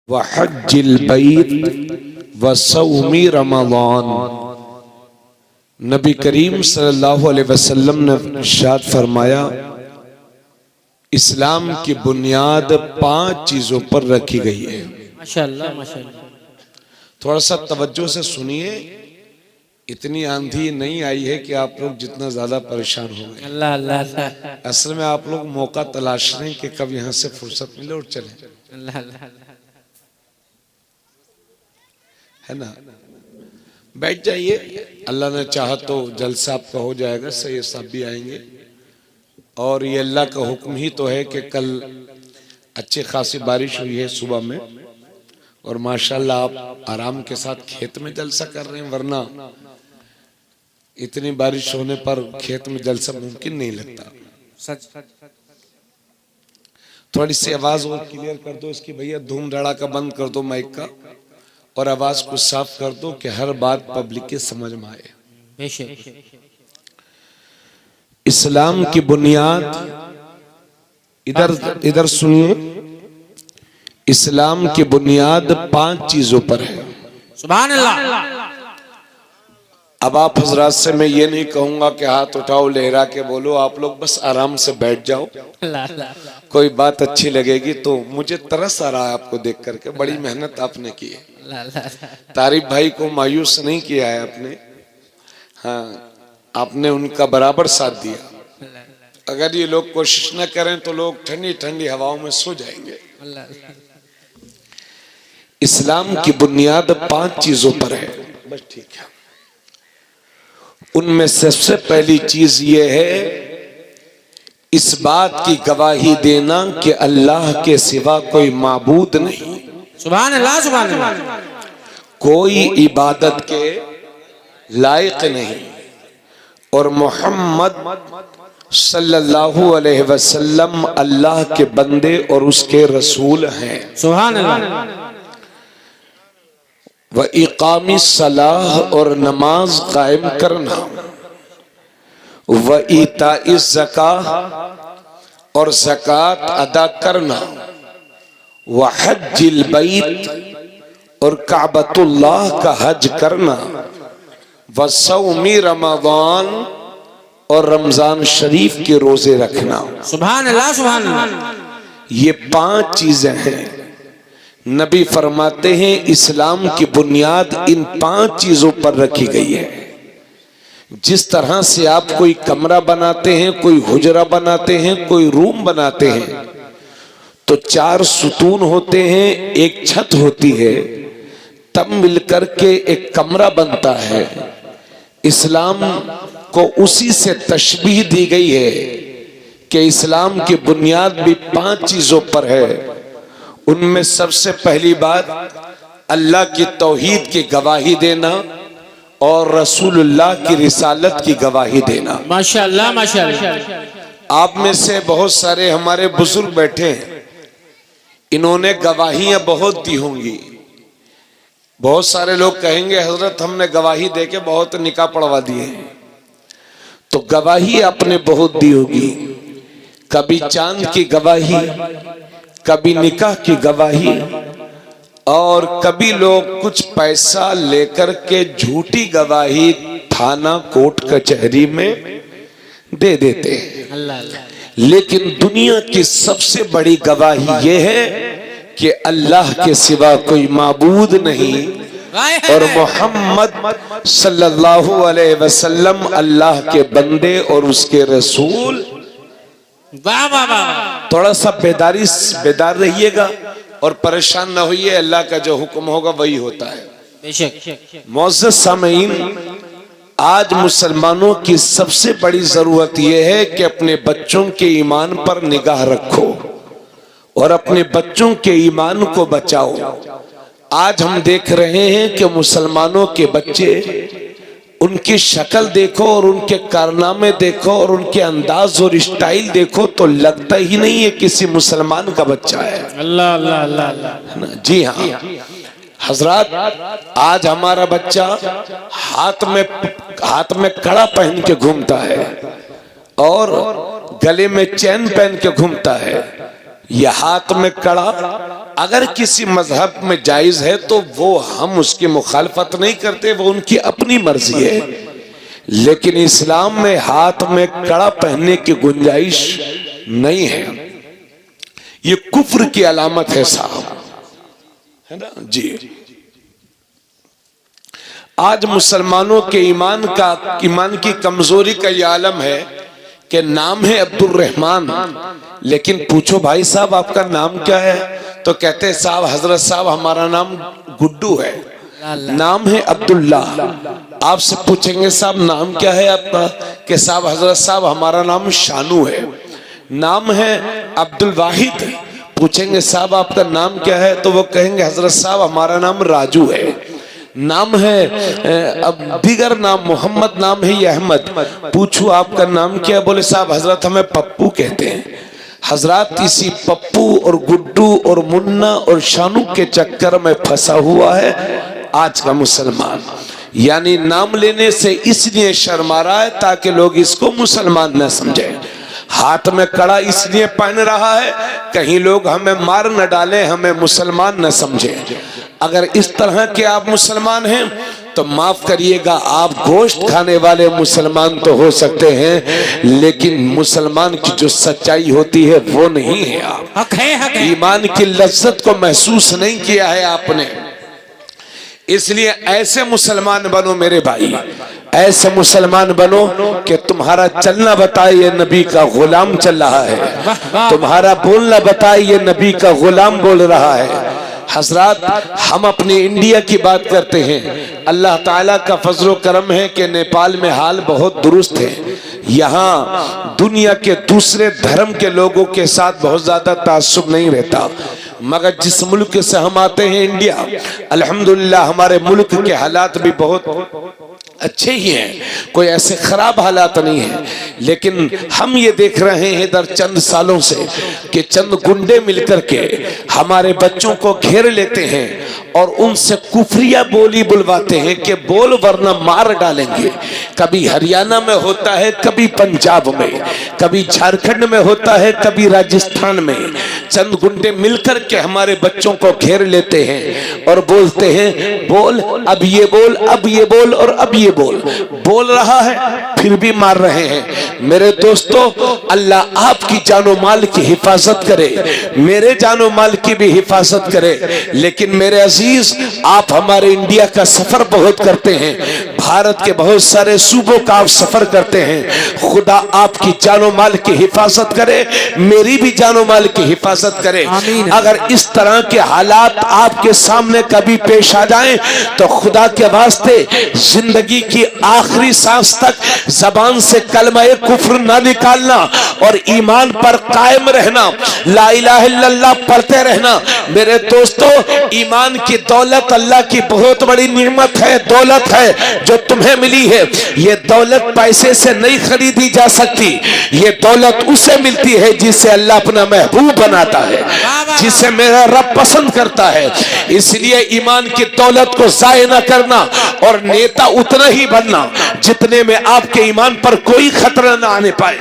व हज्जिल बैत व सौमी रमज़ान। नबी करीम सल्लल्लाहु अलैहि वसल्लम ने इरशाद फरमाया, इस्लाम की बुनियाद 5 चीजों पर रखी गई है। माशाअल्लाह माशाअल्लाह। थोड़ा सा तवज्जो से सुनिए, इतनी आंधी नहीं आई है कि आप लोग जितना ज्यादा परेशान हो गए। अल्लाह अल्लाह अल्लाह। असल में आप लोग मौका तलाश रहे हैं कि कब यहाँ से फुर्सत मिले और चले, अल्लाह अल्लाह। है ना। बैठ जाइए, अल्लाह ने चाहा तो जलसा आपका हो जाएगा, सही साहब भी आएंगे। और ये अल्लाह का हुक्म ही तो है कि कल अच्छी खासी बारिश हुई है सुबह में, और माशाल्लाह आप आराम के साथ खेत में जलसा कर रहे हैं, वरना इतनी बारिश होने पर खेत में जलसा मुमकिन नहीं लगता। सच। थोड़ी सी आवाज और क्लियर कर दो इसकी भैया, धूम धड़ाका बंद कर दो माइक का, और आवाज को साफ कर दो कि हर बात पब्लिक के समझ में आए। बेशक। इस्लाम की बुनियाद, इधर सुनिए, इस्लाम की बुनियाद 5 चीजों पर है। सुभान अल्लाह। अब आप हजरात से मैं ये नहीं कहूंगा कि हाथ उठाओ लहरा के बोलो, आप लोग बस आराम से बैठ जाओ। अल्लाह अल्लाह। कोई बात अच्छी लगेगी तो, मुझे तरस आ रहा है आपको देख करके, बड़ी मेहनत आपने की है। अल्लाह अल्लाह। तारिफ भाई को मायूस नहीं किया है आपने, हाँ आपने उनका बराबर साथ दिया। अगर ये लोग कोशिश न करें तो लोग ठंडी ठंडी हवाओं में सो जाएंगे। अल्लाह अल्लाह। इस्लाम की बुनियाद 5 चीजों पर है, बस ठीक है। उनमें सबसे पहली चीज ये है, इस बात की गवाही देना कि अल्लाह के सिवा कोई माबूद नहीं, सुभान अल्लाह सुभान अल्लाह। कोई इबादत के लायक नहीं, और मोहम्मद सल्लल्लाहु अलैहि वसल्लम अल्लाह के बंदे और उसके रसूल हैं। सुभान अल्लाह। व इकामी सलाह, और नमाज कायम करना, व इताई ज़कात, और ज़कात अदा करना, व हज्जिल बैत, और काबतुल्लाह का हज करना, व सौमी रमज़ान, और रमजान शरीफ के रोजे रखना। सुभान अल्लाह सुभान अल्लाह। ये 5 चीजें हैं। नबी फरमाते हैं इस्लाम की बुनियाद इन 5 चीजों पर रखी गई है। जिस तरह से आप कोई कमरा बनाते हैं, कोई हुजरा बनाते हैं, कोई रूम बनाते हैं, तो 4 सुतून होते हैं, एक छत होती है, तब मिलकर के एक कमरा बनता है। इस्लाम को उसी से तशबीह दी गई है कि इस्लाम की बुनियाद भी 5 चीजों पर है। उनमें सबसे पहली बात अल्लाह की तौहीद की गवाही देना और रसूलुल्लाह की रिसालत की गवाही देना। माशाअल्लाह माशाअल्लाह। आप में से बहुत सारे हमारे बुजुर्ग बैठे हैं, इन्होंने गवाहियां बहुत दी होंगी। बहुत सारे लोग कहेंगे हजरत हमने गवाही देके बहुत निकाह पढ़वा दिए, तो गवाही आपने बहुत दी होगी। कभी चांद की गवाही, कभी निकाह की गवाही, और कभी लोग कुछ पैसा लेकर के झूठी गवाही थाना कोर्ट कचहरी में दे देते हैं। अल्लाह अल्लाह। लेकिन दुनिया की सबसे बड़ी गवाही यह है कि अल्लाह के सिवा कोई माबूद नहीं, और मोहम्मद सल्लल्लाहु अलैहि वसल्लम अल्लाह के बंदे और उसके रसूल। वाह वाह वाह। थोड़ा सा बेदार रहिएगा और परेशान ना होइए, अल्लाह का जो हुक्म होगा वही होता है। बेशक। मोअज़्ज़ज़ सामीन, आज मुसलमानों की सबसे बड़ी जरूरत यह है कि अपने बच्चों के ईमान पर निगाह रखो और अपने बच्चों के ईमान को बचाओ। आज हम देख रहे हैं कि मुसलमानों के बच्चे, उनकी शक्ल देखो और उनके कारनामे देखो और उनके अंदाज और स्टाइल देखो तो लगता ही नहीं है किसी मुसलमान का बच्चा है। अल्लाह अल्लाह अल्लाह। जी हाँ हजरात, आज हमारा बच्चा हाथ में कड़ा पहन के घूमता है और गले में चैन पहन के घूमता है, ये हाथ में कड़ा अगर किसी मजहब में जायज है तो वो हम उसकी मुखालफत नहीं करते, वो उनकी अपनी मर्जी है। लेकिन इस्लाम में हाथ में कड़ा पहनने की गुंजाइश नहीं है। ये कुफ्र की अलामत है साहब, है ना जी। आज मुसलमानों के ईमान की कमजोरी का यह आलम है कि नाम है अब्दुल रहमान, लेकिन पूछो भाई साहब आपका नाम क्या है, तो कहते हैं साहब हजरत साहब हमारा नाम गुड्डू है। नाम है अब्दुल्ला। आपसे पूछेंगे साहब नाम क्या है आपका, कि साहब हजरत साहब हमारा नाम शानू है। नाम है अब्दुल वाहिद। पूछेंगे साहब आपका नाम क्या है, तो वो कहेंगे हजरत साहब हमारा नाम राजू है। नाम है अब दीगर नाम मोहम्मद नाम है या अहमद। पूछू आपका नाम क्या है, बोले साहब हजरत हमें पप्पू कहते हैं। हजरत इसी पप्पू और गुड्डू और मुन्ना और शानू के चक्कर में फंसा हुआ है आज का मुसलमान। यानी नाम लेने से इसलिए शर्मा रहा है ताकि लोग इसको मुसलमान न समझे। हाथ में कड़ा इसलिए पहन रहा है कहीं लोग हमें मार न डालें, हमें मुसलमान न समझे। अगर इस तरह के आप मुसलमान हैं तो माफ करिएगा, आप गोश्त खाने वाले मुसलमान तो हो सकते हैं, लेकिन मुसलमान की जो सच्चाई होती है वो नहीं है। आप हक है। ईमान की लज्जत को महसूस नहीं किया है आपने। इसलिए ऐसे मुसलमान बनो मेरे भाई, ऐसे मुसलमान बनो कि तुम्हारा चलना बताए ये नबी का गुलाम चल रहा है, तुम्हारा बोलना बताए ये नबी का गुलाम बोल रहा है। हजरात हम अपनी इंडिया की बात करते हैं, अल्लाह ताला का फजलो करम है कि नेपाल में हाल बहुत दुरुस्त है। यहाँ दुनिया के दूसरे धर्म के लोगों के साथ बहुत ज्यादा तासुब नहीं रहता, मगर जिस मुल्क से हम आते हैं इंडिया, अल्हम्दुलिल्लाह हमारे मुल्क के हालात भी बहुत अच्छे ही हैं, कोई ऐसे खराब हालात नहीं है। लेकिन हम ये देख रहे हैं इधर चंद सालों से कि चंद गुंडे मिलकर के हमारे बच्चों को घेर लेते हैं और उनसे कुफरिया बोली बुलवाते हैं कि बोल वरना मार डालेंगे। कभी हरियाणा में होता है, कभी पंजाब में, कभी झारखंड में होता है, कभी राजस्थान में। चंद गुंडे मिलकर के हमारे बच्चों को घेर लेते हैं और बोलते हैं बोल, अब ये बोल, अब ये बोल और अब ये बोल रहा है, फिर भी मार रहे हैं। मेरे दोस्तों, अल्लाह आपकी जानो माल की हिफाजत करे, मेरे जानो माल की भी हिफाजत करे। लेकिन मेरे अजीज, आप हमारे इंडिया का सफर बहुत करते हैं, भारत के बहुत सारे सूबों का आप सफर करते हैं। खुदा आपकी जानो माल की हिफाजत करे, मेरी भी जानो माल की हिफाजत करे। अगर इस तरह के हालात आपके सामने कभी पेश आ जाएं तो खुदा के वास्ते जिंदगी की आखिरी सांस तक जबान से कलमा कुफ्र ना निकालना और ईमान पर कायम रहना, ला इलाहा इल्लल्लाह पढ़ते रहना। मेरे दोस्तों, ईमान की दौलत अल्लाह की बहुत बड़ी नियमत है, दौलत है जो तुम्हें मिली है। ये दौलत पैसे से नहीं खरीदी जा सकती, ये दौलत उसे मिलती है जिसे अल्लाह अपना महबूब बनाता है, जिसे मेरा रब पसंद करता है। इसलिए ईमान की दौलत को जाया न करना और नेता उतना ही बनना जितने में आपके ईमान पर कोई खतरा न आने पाए।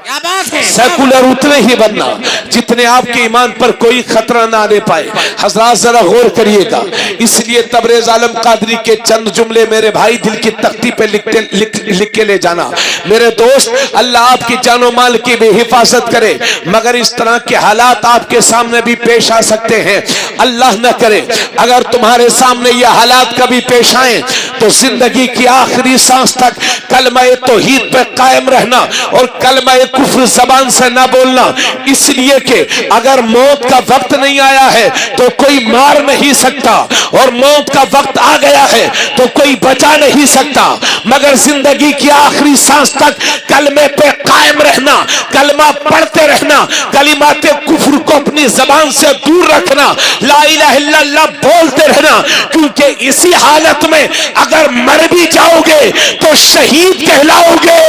क्या बात है। सेकुलर उतने ही बनना जितने आपके ईमान पर कोई खतरा न आने पाए। हजरात जरा गौर करिएगा। इसलिए तबरेज आलम कादरी के चंद जुमले मेरे भाई दिल की तख्ती पे लिख के ले जाना। मेरे दोस्त, अल्लाह आपकी जानो माल की भी हिफाजत करे, मगर इस तरह के हालात आपके सामने भी पेश आ सकते हैं। अल्लाह न करे अगर तुम्हारे सामने ये हालात कभी पेश आए तो जिंदगी की आखिरी सांस तक कलमा तौहीद पे कायम रहना और कलमा कुफ्र जबान से ना बोलना। इसलिए कि अगर मौत का वक्त नहीं आया है तो कोई मार नहीं सकता, और मौत का वक्त आ गया है तो कोई बचा नहीं सकता, मगर जिंदगी की आखिरी सांस तक कलमे पे कायम रहना, कलमा पढ़ते रहना, कलिमाते कुफ्र को अपनी जबान से दूर रखना, ला इलाहा इल्लल्लाह बोलते रहना। क्योंकि इसी हालत में अगर मर भी जाओगे तो शहीद कहलाओगे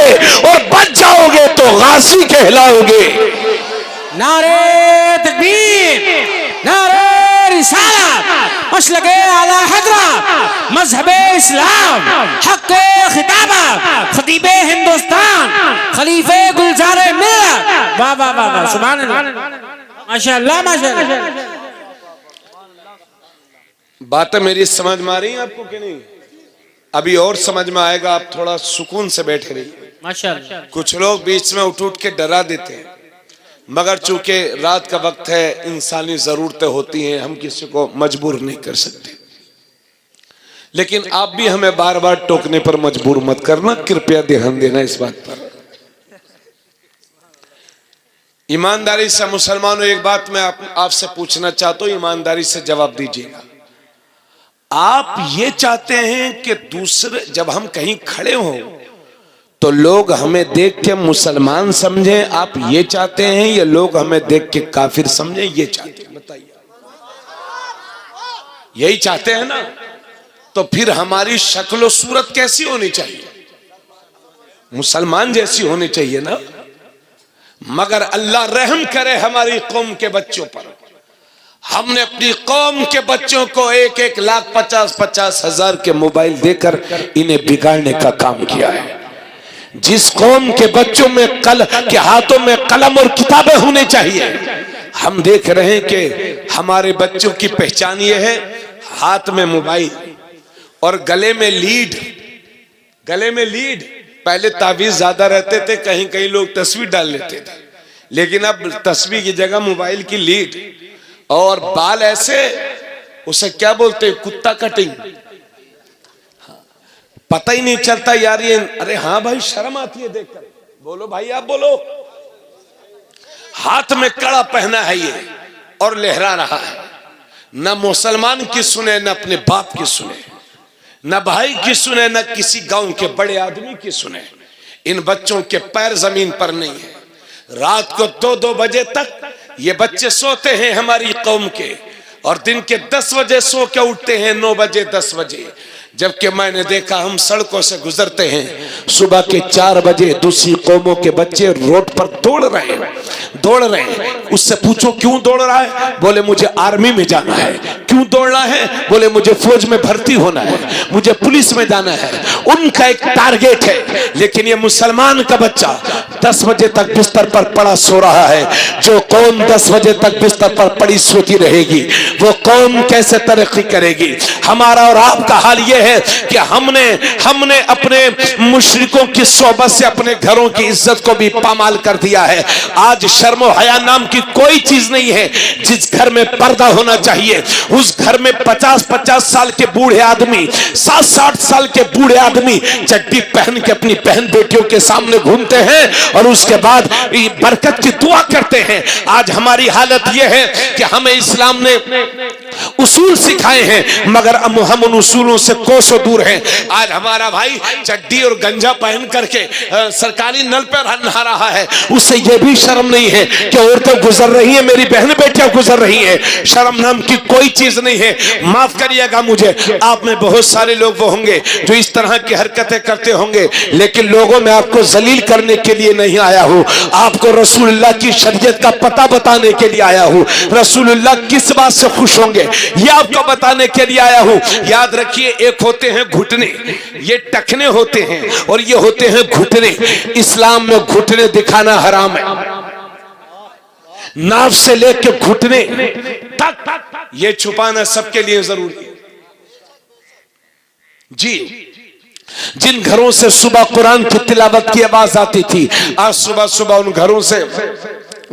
और बच जाओगे तो गाजी कहलाओगे। नारे तकबीर, नारे रिसालत, मसलके आला हज़रत, मज़हबे इस्लाम, हक़्क़े खिताबत, खतीबे हिंदुस्तान, खलीफे गुलज़ारे मिल्लत। वाह वाह वाह वाह, सुभान अल्लाह। माशाअल्लाह माशाअल्लाह। बातें मेरी समझ में आ रही हैं आपको कि नहीं? अभी और समझ में आएगा, आप थोड़ा सुकून से बैठे रहिए। माशाअल्लाह। कुछ लोग बीच में उठ के डरा देते हैं, मगर चूंकि रात का वक्त है, इंसानी जरूरतें होती हैं, हम किसी को मजबूर नहीं कर सकते। लेकिन आप भी हमें बार बार टोकने पर मजबूर मत करना, कृपया ध्यान देना इस बात पर। ईमानदारी से मुसलमानों, एक बात मैं आपसे पूछना चाहता हूं, ईमानदारी से जवाब दीजिएगा। आप ये चाहते हैं कि दूसरे, जब हम कहीं खड़े हों तो लोग हमें देख के मुसलमान समझें, आप ये चाहते हैं या लोग हमें देख के काफिर समझें? ये चाहते हैं, बताइए। यही चाहते हैं ना? तो फिर हमारी शक्ल सूरत कैसी होनी चाहिए? मुसलमान जैसी होनी चाहिए ना। मगर अल्लाह रहम करे हमारी कौम के बच्चों पर। हमने अपनी कौम के बच्चों को 1-1 लाख 50-50 हजार के मोबाइल देकर इन्हें बिगाड़ने का काम किया है। जिस कौम के बच्चों में के हाथों में कलम और किताबें होनी चाहिए, हम देख रहे हैं कि हमारे बच्चों की पहचान ये है, हाथ में मोबाइल और गले में लीड। गले में लीड, पहले तावीज ज्यादा रहते थे, कहीं कहीं लोग तस्वीर डाल लेते थे, लेकिन अब तस्वीर की जगह मोबाइल की लीड। और बाल ऐसे, उसे क्या बोलते हैं, कुत्ता कटिंग। पता ही नहीं चलता यार ये, अरे हाँ भाई शर्म आती है देखकर। बोलो भाई, आप बोलो। हाथ में कड़ा पहना है ये और लहरा रहा है। न मुसलमान की सुने, न अपने बाप की सुने, न भाई की सुने, न किसी गांव के बड़े आदमी की सुने। इन बच्चों के पैर जमीन पर नहीं है। रात को 2-2 बजे तक ये बच्चे सोते हैं हमारी कौम के, और दिन के 10 बजे सो के उठते हैं 9 बजे 10 बजे। जबकि मैंने देखा, हम सड़कों से गुजरते हैं, सुबह के 4 बजे दूसरी कौमों के बच्चे रोड पर दौड़ रहे हैं। उससे पूछो क्यों दौड़ रहा है? बोले मुझे आर्मी में जाना है। क्यों दौड़ना है? बोले मुझे फौज में भर्ती होना है, मुझे पुलिस में जाना है। उनका एक टारगेट है। लेकिन ये मुसलमान का बच्चा 10 बजे तक बिस्तर पर पड़ा सो रहा है। जो कौम 10 बजे तक बिस्तर पर पड़ी सोती रहेगी, वो कौम कैसे तरक्की करेगी? हमारा और आपका हाल ये है कि हमने अपने मुशरिकों की सोबत से अपने घरों की इज्जत को भी पामाल कर दिया है। आज शर्म और हया नाम की कोई चीज नहीं है। जिस घर में पर्दा होना चाहिए, उस घर में 50-50 साल के बूढ़े आदमी, 60-60 साल के बूढ़े आदमी चड्डी पहन के अपनी बहन बेटियों के सामने घूमते हैं और उसके बाद बरकत की दुआ करते हैं। आज हमारी हालत यह है कि हमें इस्लाम ने उसूल सिखाए हैं, मगर हम उन उसूलों से कोसों दूर हैं। आज हमारा भाई चड्डी और गंजा पहन करके सरकारी नल पर नहा रहा है। उससे यह भी शर्म नहीं है कि औरतें गुजर रही हैं, मेरी बहन बेटियां गुजर रही हैं। शर्म नाम की कोई चीज नहीं है। माफ करिएगा मुझे, आप में बहुत सारे लोग वो होंगे जो इस तरह की हरकतें करते होंगे, लेकिन लोगों में आपको जलील करने के लिए नहीं आया हूं, आपको रसूलुल्लाह की शरीयत का पता बताने के लिए आया हूं। रसूलुल्लाह किस बात से खुश होंगे ये आपको बताने के लिए आया हूं। याद रखिए, एक होते हैं घुटने, ये टखने होते हैं, और ये होते हैं घुटने। इस्लाम में घुटने दिखाना हराम है। नाव से लेके घुटने तक ये छुपाना सबके लिए जरूरी है जी। जिन घरों से सुबह कुरान की तिलावत की आवाज आती थी, आज सुबह सुबह उन घरों से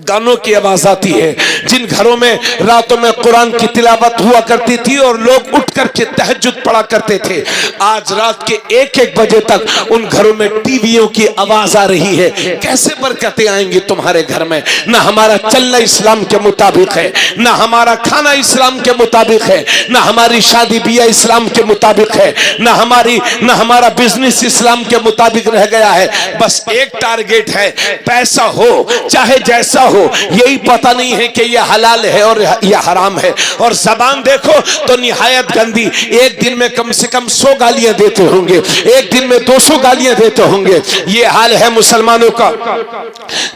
गानों की आवाज आती है। जिन घरों में रातों में कुरान की तिलावत हुआ करती थी और लोग उठ करके तहज्जुद पढ़ा करते थे, आज रात के 1-1 बजे तक उन घरों में टीवियों की आवाज आ रही है। कैसे बरकतें आएंगी तुम्हारे घर में? ना हमारा चलना इस्लाम के मुताबिक है, ना हमारा खाना इस्लाम के मुताबिक है, ना हमारी शादी बियाह इस्लाम के मुताबिक है, ना हमारा बिजनेस इस्लाम के मुताबिक रह गया है। बस एक टारगेट है, पैसा हो चाहे जैसा हो, यही पता नहीं है कि यह हलाल है और यह हराम है। और जबान देखो तो निहायत गंदी, एक दिन में कम से कम 100 गालियां देते होंगे, एक दिन में 200 गालियां देते होंगे। यह हाल है मुसलमानों का।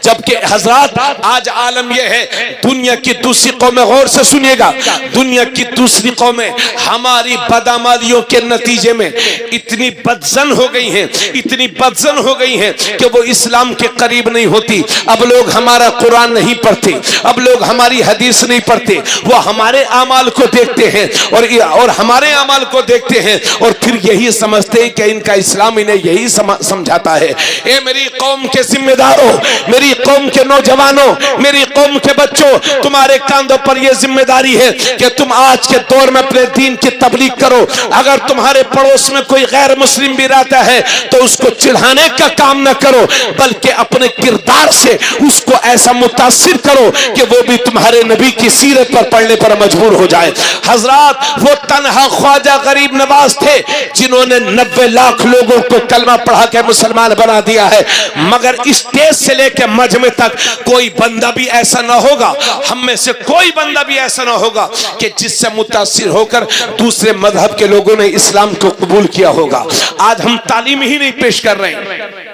जबकि हजरात, आज आलम यह है, दुनिया की दूसरी कौमें, गौर से सुनिएगा, दुनिया की दूसरी कौमें हमारी बदअमलियों के नतीजे में इतनी बदजन हो गई हैं, इतनी बदजन हो गई हैं कि वो इस्लाम के करीब नहीं होती। अब लोग हमारा कुरान कुरान नहीं पढ़ते, अब लोग हमारी हदीस नहीं पढ़ते, वो हमारे अमाल को देखते हैं और हमारे अमाल को देखते हैं और फिर यही समझते हैं कि इनका इस्लाम इन्हें यही समझाता है। ए मेरी कौम के जिम्मेदारों, मेरी कौम के नौजवानों, मेरी कौम के बच्चों, तुम्हारे कांधों पर यह जिम्मेदारी है कि तुम आज के दौर में अपने दीन की तबलीग करो। अगर तुम्हारे पड़ोस में कोई गैर मुस्लिम भी रहता है तो उसको चिढ़ाने का काम न करो, बल्कि अपने किरदार से उसको ऐसा मुतासिर करो कि वो भी तुम्हारे नबी की सीरत पर पढ़ने पर मजबूर हो जाए। हजरात, वो तन्हा ख्वाजा गरीब नवाज थे जिन्होंने 90 लाख लोगों को कलमा पढ़ा के मुसलमान बना दिया है, मगर स्टेज से लेकर मजमे तक कोई बंदा भी ऐसा ना होगा, हम में से कोई बंदा भी ऐसा ना होगा कि जिससे मुतासिर होकर दूसरे मजहब के लोगों ने इस्लाम को कबूल किया होगा। आज हम तालीम ही नहीं पेश कर रहे हैं,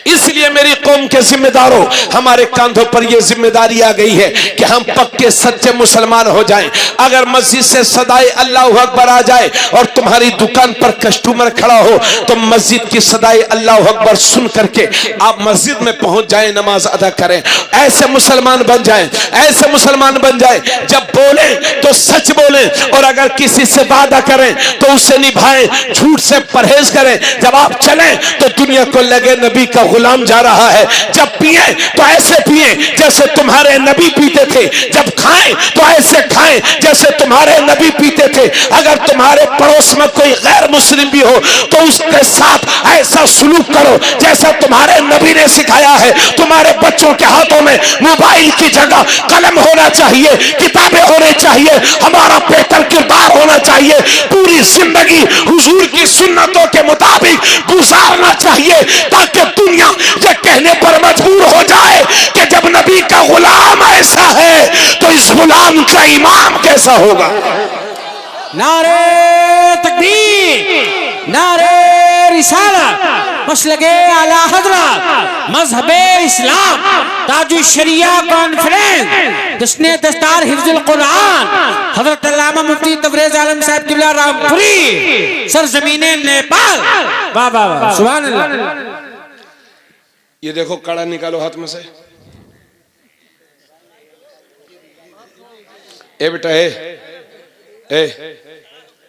इसलिए मेरी कौम के जिम्मेदारों, हमारे कांधों पर यह जिम्मेदारी आ गई है कि हम पक्के सच्चे मुसलमान हो जाएं। अगर मस्जिद से सदाए अल्लाह अकबर आ जाए और तुम्हारी दुकान पर कस्टमर खड़ा हो तो मस्जिद की सदाए अल्लाह अकबर सुन करके आप मस्जिद में पहुंच जाएं, नमाज अदा करें। ऐसे मुसलमान बन जाएं, ऐसे मुसलमान बन जाएं, जब बोले तो सच बोले और अगर किसी से वादा करें तो उसे निभाएं, झूठ से परहेज करें। जब आप चलें तो दुनिया को लगे नबी का गुलाम जा रहा है। जब पिए तो ऐसे पिए जैसे तुम्हारे नबी पीते थे, जब खाएं तो ऐसे खाएं जैसे तुम्हारे नबी पीते थे। अगर तुम्हारे पड़ोस में कोई गैर मुस्लिम भी हो तो उसके साथ ऐसा सुलूक करो जैसा तुम्हारे नबी ने सिखाया है। तुम्हारे बच्चों के हाथों में मोबाइल की जगह कलम होना चाहिए, किताबें होनी चाहिए, हमारा बेहतर किरदार होना चाहिए, पूरी जिंदगी हुजूर की सुन्नतों के मुताबिक गुजारना चाहिए, ताकि दुनिया ये कहने पर मजबूर हो जाए कि जब नबी का गुलाम ऐसा है तो इस गुलाम का इमाम कैसा होगा। नारे तकबीर, नारे रिसालत, मसलके आला हजरत, मजहबे इस्लाम, ताजुल शरिया कॉन्फ्रेंस, जश्ने दस्तार हिफ्जुल कुरान, हजरत अल्लामा मुफ्ती तबरेज आलम साहब किबला रामपुरी, सरजमीने नेपाल। वाह वाह वाह, सुभान अल्लाह। ये देखो कड़ा निकालो हाथ में से। ए बेटा, ए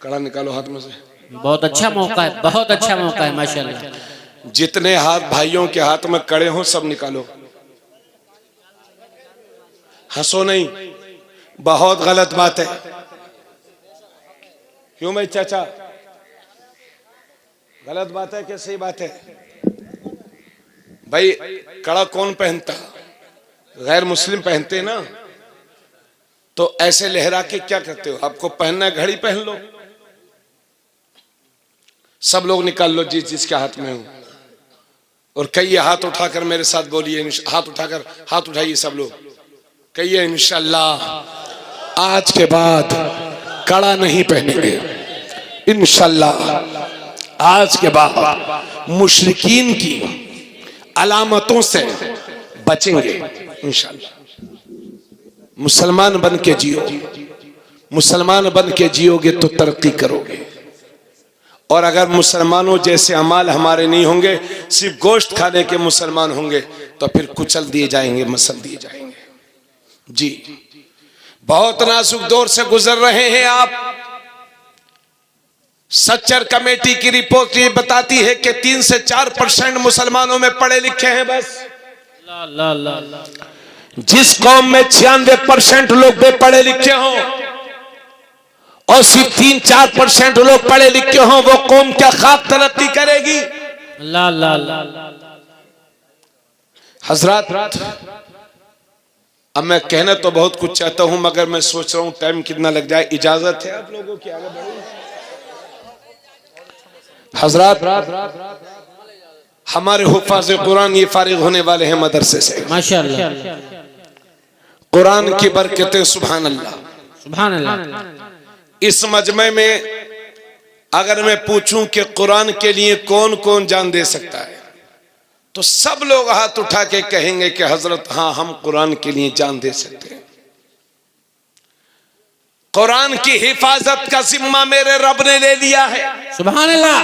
कड़ा निकालो हाथ में से। बहुत अच्छा मौका है, बहुत अच्छा मौका है माशाल्लाह। जितने हाथ भाइयों के हाथ में कड़े हो सब निकालो। हंसो नहीं, बहुत गलत बात है। क्यों भाई चाचा, गलत बात है कि सही बात है? भाई कड़ा कौन पहनता? गैर मुस्लिम पहनते ना, तो ऐसे लहरा के क्या करते हो? आपको पहनना घड़ी पहन लो। सब लोग निकाल लो जिस जिसके हाथ में हो, और कहिए हाथ उठाकर मेरे साथ बोलिए, हाथ उठाकर, हाथ उठाइए सब लोग, कहिए इंशाल्लाह आज के बाद कड़ा नहीं पहनेंगे, इंशाल्लाह आज के बाद मुशरिकीन की अलामतों से बचेंगे इंशाल्लाह। मुसलमान बन के जियो, मुसलमान बन के जियोगे तो तरक्की करोगे। और अगर मुसलमानों जैसे अमाल हमारे नहीं होंगे, सिर्फ गोश्त खाने के मुसलमान होंगे, तो फिर कुचल दिए जाएंगे, मसल दिए जाएंगे। जी, बहुत नाजुक दौर से गुजर रहे हैं आप। सच्चर कमेटी की रिपोर्ट ये बताती है कि 3 से 4% मुसलमानों में पढ़े लिखे हैं बस। ला, ला, ला। जिस कौम में 96% लोग बेपढ़े लिखे हों और सिर्फ 3-4% लोग पढ़े लिखे हों, वो कौम क्या खाक तरक्की करेगी? ला ला ला। हजरत, अब मैं कहना तो बहुत कुछ चाहता हूं, मगर मैं सोच रहा हूं टाइम कितना लग जाए। इजाजत है आप लोगों की आगे बढ़ूं? हजरत, हमारे हुफ़ाज़ कुरान ये फारिग होने वाले हैं मदरसे से माशाअल्लाह। कुरान की बरकतें, सुभान अल्लाह, सुभान अल्लाह। इस मजमे में अगर मैं पूछूं कि कुरान के लिए कौन कौन जान दे सकता है, तो सब लोग हाथ उठा के कहेंगे कि हजरत हाँ, हम कुरान के लिए जान दे सकते हैं। कुरान की हिफाजत का जिम्मा मेरे रब ने ले लिया है, सुभान अल्लाह।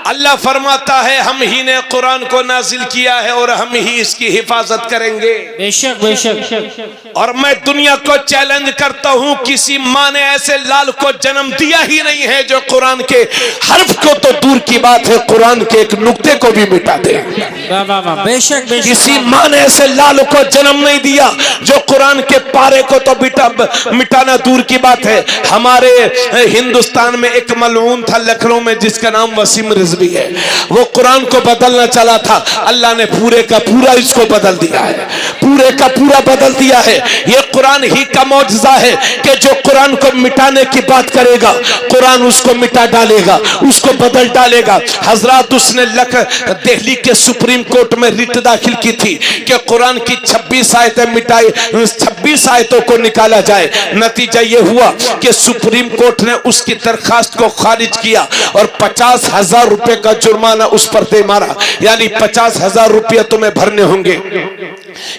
अल्लाह फरमाता है हम ही ने कुरान को नाजिल किया है और हम ही इसकी हिफाजत करेंगे। बेशक बेशक। और मैं दुनिया को चैलेंज करता हूं, किसी माँ ने ऐसे लाल को जन्म दिया ही नहीं है जो कुरान के हर्फ को तो दूर की बात है, कुरान के एक नुक्ते को भी मिटा दे। बेशक बेशक। किसी माँ ने ऐसे लाल को जन्म नहीं दिया जो कुरान के पारे को तो मिटाना दूर की बात है। हमारे हिंदुस्तान में एक मलऊन था लखनऊ में जिसका नाम वसीम रिजवी है, वो कुरान को बदलना चला था, अल्लाह ने पूरे का पूरा इसको बदल दिया है, पूरे का पूरा बदल दिया है। ये कुरान ही का मौजज़ा है कि जो कुरान को मिटाने की बात करेगा कुरान उसको मिटा डालेगा, उसको बदल डालेगा। हजरत उसने दिल्ली के सुप्रीम कोर्ट में रिट दाखिल की थी कि कुरान की 26 आयतें मिटाई, 26 आयतों को निकाला जाए। नतीजा ये हुआ कि सुप्रीम कोर्ट ने उसकी दरखास्त को खारिज किया और 50,000 रुपए का जुर्माना उस पर दे मारा, यानी 50,000 रुपये तुम्हें भरने होंगे।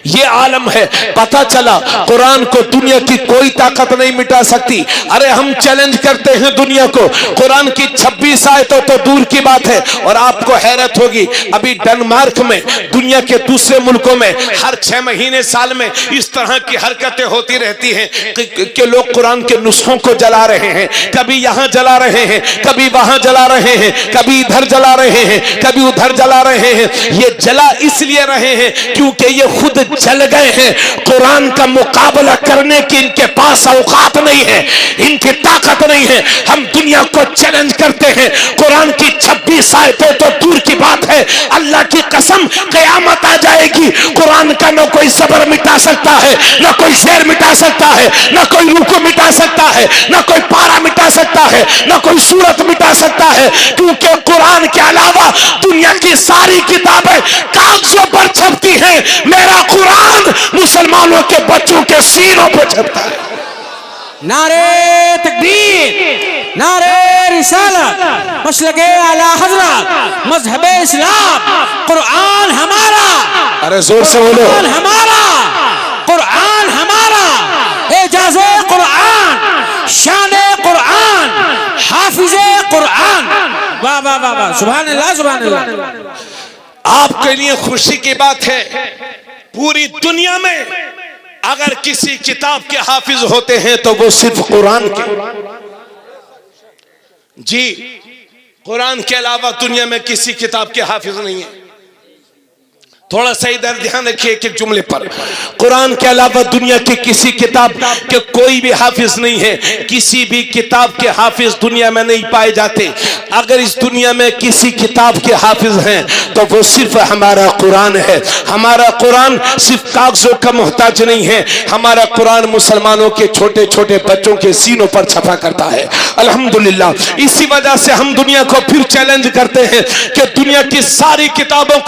ये आलम है। पता चला कुरान को दुनिया की कोई ताकत नहीं मिटा सकती। अरे हम चैलेंज करते हैं दुनिया को, कुरान की 26 आयतों तो दूर की बात है। और आपको हैरत होगी, अभी डेनमार्क में, दुनिया के दूसरे मुल्कों में हर 6 महीने साल में इस तरह की हरकतें होती रहती हैं कि लोग कुरान के नुस्खों को जला रहे हैं, कभी यहां जला रहे हैं, कभी वहां जला रहे हैं, कभी इधर जला रहे हैं, कभी उधर जला रहे हैं। ये जला इसलिए रहे हैं क्योंकि ये खुद जल गए हैं। कुरान का मुकाबला करने की इनके पास औकात नहीं है, इनकी ताकत नहीं है। हम दुनिया को चैलेंज करते हैं, कुरान की 26 आयतें तो दूर की बात है, अल्लाह की कसम क़यामत आ जाएगी, कुरान का न कोई सबर मिटा सकता है, न कोई शेर मिटा सकता है, न कोई रुकू मिटा सकता है, न कोई पारा मिटा सकता है, न कोई सूरत मिटा सकता है, क्योंकि कुरान के अलावा दुनिया की सारी किताबें कागजों पर छपती हैं, मेरा कुरान मुसलमानों के बच्चों के सीनों पर छपता है। नारे तकबीर, नारे रिसालत, मसलके आला हज़रत, मज़हबे इस्लाम, कुरान हमारा। अरे जोर से बोलो, कुरान हमारा, कुरान हमारा, एजाज़े कुरान, शाने कुरान, हाफिज़े कुरान। वाह वाह वाह वाह, सुभान अल्लाह सुभान अल्लाह। आपके लिए खुशी की बात है, पूरी दुनिया में अगर किसी किताब के हाफिज होते हैं तो वो सिर्फ कुरान के। जी, कुरान के अलावा दुनिया में किसी किताब के हाफिज नहीं है। थोड़ा सा इधर ध्यान रखिए एक एक जुमले पर। कुरान के अलावा दुनिया की किसी किताब के कोई भी हाफिज नहीं है, किसी भी किताब के हाफिज दुनिया में नहीं पाए जाते। अगर इस दुनिया में किसी किताब के हाफिज हैं तो वो सिर्फ हमारा कुरान है। हमारा कुरान सिर्फ कागजों का मोहताज नहीं है, हमारा कुरान मुसलमानों के छोटे छोटे बच्चों के सीनों पर छपा करता है। अल्हम्दुलिल्लाह, इसी वजह से हम दुनिया को फिर चैलेंज करते हैं कि दुनिया की सारी किताबों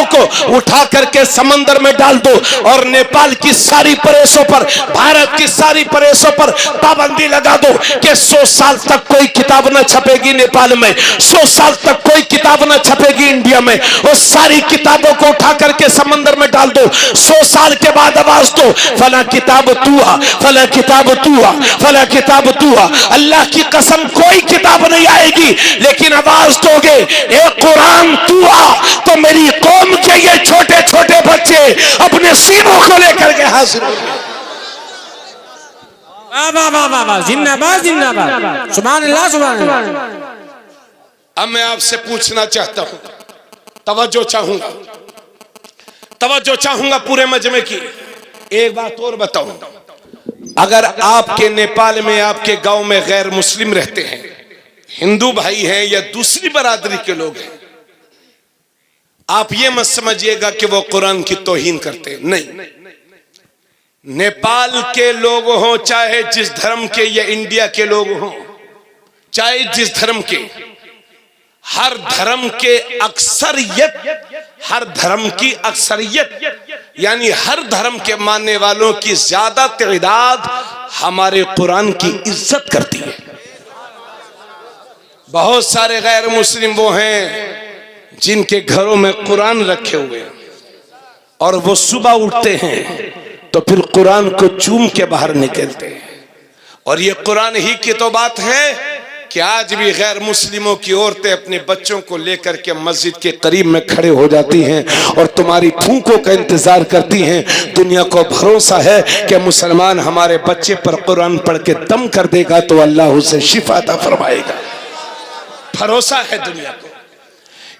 को उठा करके समंदर में डाल दो और नेपाल की सारी प्रेसों पर, भारत की सारी प्रेसों पर पाबंदी लगा दो कि 100 साल तक कोई किताब न छपेगी नेपाल में, 100 साल तक कोई किताब न छपेगी इंडिया में। और सारी किताबों को उठा करके समंदर में डाल दो, 100 साल के बाद आवाज दो, फला किताब तूहा, फला किताब तूहा, फला किताब तूहा। अल्लाह की कसम कोई किताब नहीं आएगी, लेकिन आवाज दोगे ए कुरान तूहा, तो मेरी कौम के ये छोटे छोटे बच्चे अपने सीनों को लेकर के हाजिर होंगे। जिन्नाबाद जिन्नाबाद, सुभान अल्लाह सुभान अल्लाह। अब मैं आपसे पूछना चाहता हूं, तवज्जो चाहूंगा पूरे मजमे की। एक बात और बताऊं, अगर आपके नेपाल में, आपके गांव में गैर मुस्लिम रहते हैं, हिंदू भाई हैं या दूसरी बरादरी के लोग हैं, आप ये मत समझिएगा कि वो कुरान की तौहीन करते हैं। नहीं, नेपाल के लोग हों, चाहे जिस धर्म के, या इंडिया के लोग हों, चाहे जिस धर्म के, हर धर्म के अक्सरियत, हर धर्म की अक्सरियत यानी हर धर्म के मानने वालों की ज्यादा तादाद हमारे कुरान की इज्जत करती है। बहुत सारे गैर मुस्लिम वो हैं जिनके घरों में कुरान रखे हुए हैं और वो सुबह उठते हैं तो फिर कुरान को चूम के बाहर निकलते हैं। और ये कुरान ही की तो बात है कि आज भी गैर मुस्लिमों की औरतें अपने बच्चों को लेकर के मस्जिद के करीब में खड़े हो जाती हैं और तुम्हारी फूंकों का इंतजार करती हैं। दुनिया को भरोसा है कि मुसलमान हमारे बच्चे पर कुरान पढ़ के दम कर देगा तो अल्लाह उसे शिफा अता फरमाएगा। भरोसा है दुनिया को।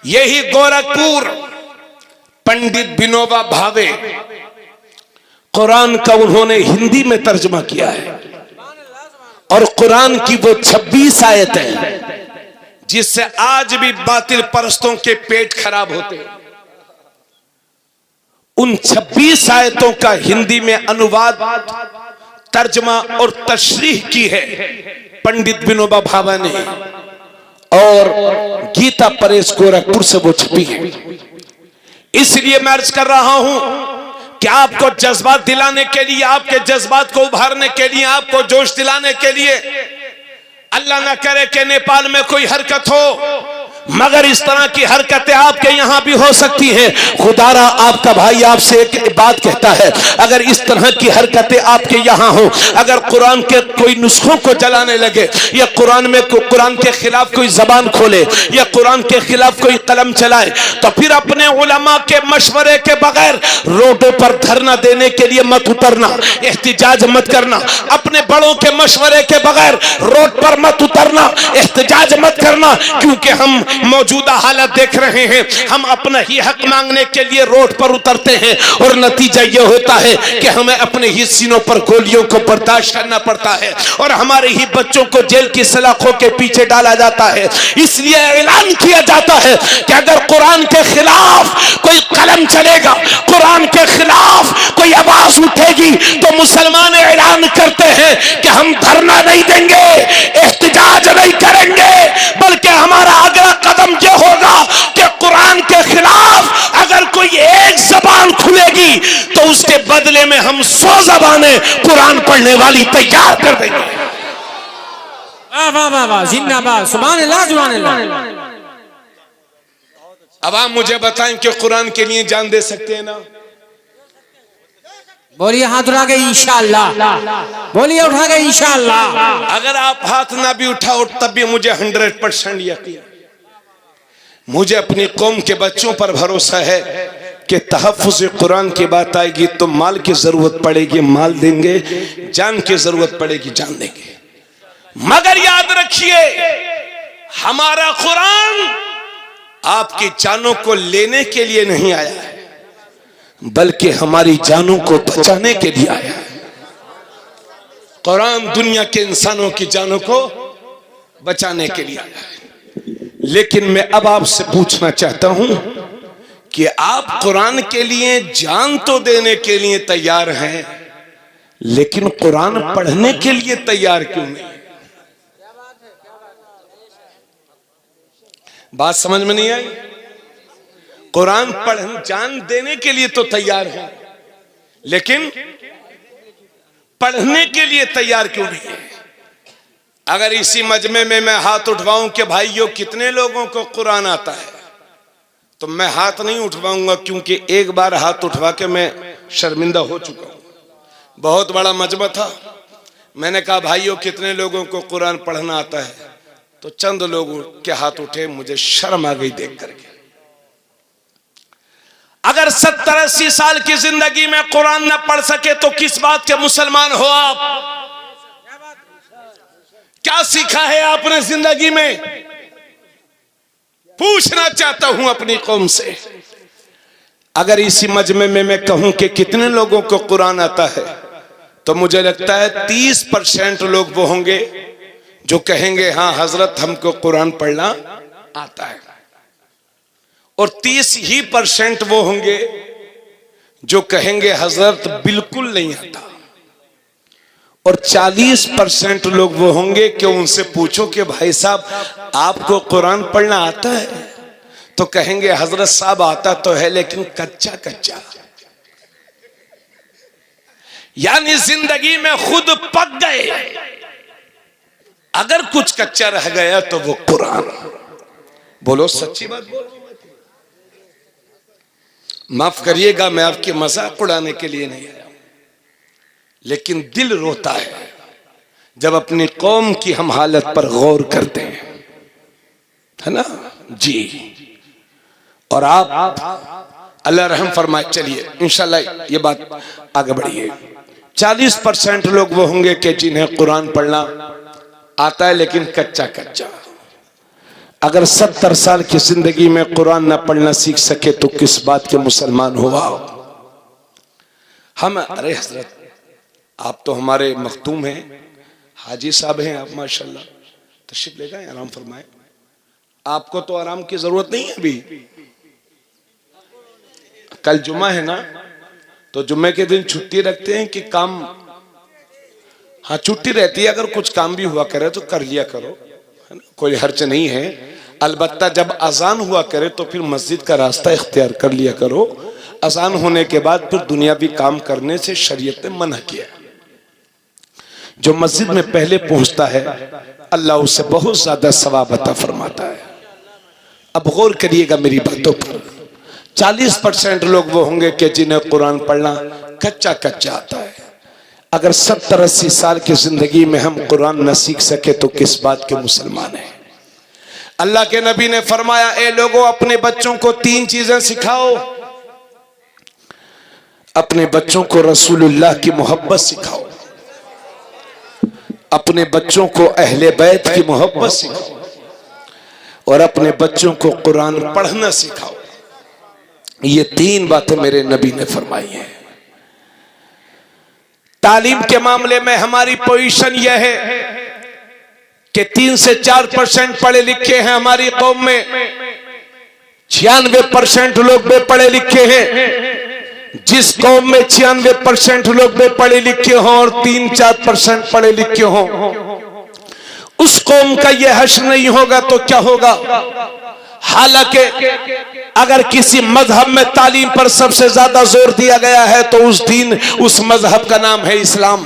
यही गोरखपुर पंडित विनोबा भावे, कुरान का उन्होंने हिंदी में तर्जुमा किया है और कुरान की वो 26 आयतें जिससे आज भी बातिल परस्तों के पेट खराब होते हैं, उन 26 आयतों का हिंदी में अनुवाद, तर्जमा और तशरीह की है पंडित विनोबा भावे ने और गीता प्रेस गोरखपुर से वो छपी है। इसलिए मैं अर्ज कर रहा हूं कि आपको जज्बात दिलाने के लिए, आपके जज्बात को उभारने के लिए, आपको जोश दिलाने के लिए, अल्लाह ना करे कि नेपाल में कोई हरकत हो मगर इस तरह की हरकतें आपके यहां भी हो सकती हैं। खुदारा आपका भाई आपसे एक बात कहता है, अगर इस तरह की हरकतें आपके यहां हो, अगर कुरान के कोई नुस्खों को जलाने लगे या कुरान के खिलाफ कोई जबान खोले या कुरान के खिलाफ कोई कलम चलाए तो फिर अपने उलमा के मशवरे के बगैर रोडों पर धरना देने के लिए मत उतरना, एहतिजाज मत करना। अपने बड़ों के मशवरे के बगैर रोड पर मत उतरना, एहतिजाज मत करना, क्योंकि हम मौजूदा हालत देख रहे हैं। हम अपना ही हक मांगने के लिए रोड पर उतरते हैं और नतीजा यह होता है कि हमें अपने ही सीनों पर गोलियों को बर्दाश्त करना पड़ता है और हमारे ही बच्चों को जेल की सलाखों के पीछे डाला जाता है। इसलिए ऐलान किया जाता है कि अगर कुरान के खिलाफ कोई कलम चलेगा, कुरान के खिलाफ कोई आवाज उठेगी तो मुसलमान ऐलान करते हैं कि हम धरना नहीं देंगे, एहतिजाज नहीं करेंगे, बल्कि हमारा अगला कदम यह होगा कि कुरान के खिलाफ अगर कोई एक जबान खुलेगी तो उसके बदले में हम 100 जबानें कुरान पढ़ने वाली तैयार कर देंगे। वाह वाह वाह वाह, जिंदाबाद, सुभान अल्लाह, सुभान अल्लाह। अब आप मुझे बताएं कि कुरान के लिए जान दे सकते हैं ना? बोलिए हाथ उठा के इंशाअल्लाह, बोलिए उठा के इंशाअल्लाह। अगर आप हाथ ना भी उठाओ तब भी मुझे 100% यकीन, मुझे अपनी कौम के बच्चों पर भरोसा है कि तहफ़्फ़ुज़ कुरान की बात आएगी तो माल की जरूरत पड़ेगी माल देंगे, जान की जरूरत पड़ेगी जान देंगे। मगर याद रखिए, हमारा कुरान आपकी जानों को लेने के लिए नहीं आया है, बल्कि हमारी जानों को बचाने के लिए आया है। कुरान दुनिया के इंसानों की जानों को बचाने के लिए आया है। लेकिन मैं अब आपसे पूछना चाहता हूं कि आप कुरान के लिए जान तो देने के लिए तैयार हैं, लेकिन कुरान पढ़ने के लिए तैयार क्यों नहीं? बात समझ में नहीं आई? कुरान जान देने के लिए तो तैयार है, लेकिन पढ़ने के लिए तैयार क्यों नहीं है? अगर इसी मजमे में मैं हाथ उठवाऊं कि भाइयों कितने लोगों को कुरान आता है, तो मैं हाथ नहीं उठवाऊंगा, क्योंकि एक बार हाथ उठवा के मैं शर्मिंदा हो चुका हूं। बहुत बड़ा मजमा था, मैंने कहा भाइयों कितने लोगों को कुरान पढ़ना आता है, तो चंद लोगों के हाथ उठे, मुझे शर्म आ गई देख करके। अगर 70-80 साल की जिंदगी में कुरान न पढ़ सके तो किस बात के मुसलमान हो आप? क्या सीखा है आपने जिंदगी में? पूछना चाहता हूं अपनी कौम से। अगर इसी मजमे में मैं कहूं कि कितने लोगों को कुरान आता है, तो मुझे लगता है 30% लोग वो होंगे जो कहेंगे हाँ हजरत हमको कुरान पढ़ना आता है, और 30% वो होंगे जो कहेंगे हजरत बिल्कुल नहीं आता, और 40% लोग वो होंगे कि उनसे पूछो कि भाई साहब आपको कुरान पढ़ना आता है, तो कहेंगे हजरत साहब आता तो है लेकिन कच्चा कच्चा। यानी जिंदगी में खुद पक गए, अगर कुछ कच्चा रह गया तो वो कुरान। बोलो सच्ची बात बोलो, माफ करिएगा मैं आपके मजाक उड़ाने के लिए नहीं आया, लेकिन दिल रोता है जब अपनी कौम की हम हालत पर गौर करते हैं, है ना जी। और आप अल्लाह रहम फरमाए। चलिए इंशाल्लाह ये बात आगे बढ़िए। 40% लोग वो होंगे कि जिन्हें कुरान पढ़ना आता है लेकिन कच्चा कच्चा। अगर 70 साल की जिंदगी में कुरान ना पढ़ना सीख सके तो किस बात के मुसलमान हुआ। हम अरे हजरत आप तो हमारे मखतूम हैं, हाजी साहब हैं आप, माशाल्लाह तशरीफ ले जाएं, आराम फरमाएं। आपको तो आराम की जरूरत नहीं है अभी, कल जुम्मा है ना, तो जुम्मे के दिन छुट्टी रखते हैं कि काम? हाँ छुट्टी रहती है, अगर कुछ काम भी हुआ करे तो कर लिया करो, है ना, कोई हर्ज नहीं है। अलबत्ता जब अजान हुआ करे तो फिर मस्जिद का रास्ता इख्तियार कर लिया करो। अजान होने के बाद फिर दुनियावी काम करने से शरीयत ने मना किया। जो मस्जिद में पहले पहुंचता है अल्लाह उसे बहुत ज्यादा सवाब अता फरमाता है। अब गौर करिएगा मेरी बातों पर। 40% लोग वो होंगे कि जिन्हें कुरान पढ़ना कच्चा कच्चा आता है। अगर 70-80 साल की जिंदगी में हम कुरान न सीख सके तो किस बात के मुसलमान हैं। अल्लाह के नबी ने फरमाया, ए लोगों अपने बच्चों को 3 चीजें सिखाओ। अपने बच्चों को रसूलुल्लाह की मोहब्बत सिखाओ, अपने बच्चों को अहले बैत की मोहब्बत सिखाओ, और अपने बच्चों को कुरान पढ़ना सिखाओ। ये 3 बातें मेरे नबी ने फरमाई हैं। तालीम के मामले में हमारी पोजीशन यह है कि 3 से 4% पढ़े लिखे हैं हमारी कौम में, 96% लोग बेपढ़े लिखे हैं। जिस कौम में 96% लोग बेपढ़े लिखे हों और 3-4% पढ़े लिखे हों, उस कौम का यह हश्र नहीं होगा तो क्या होगा। हालांकि अगर किसी मजहब में तालीम पर सबसे ज्यादा जोर दिया गया है तो उस मजहब का नाम है इस्लाम।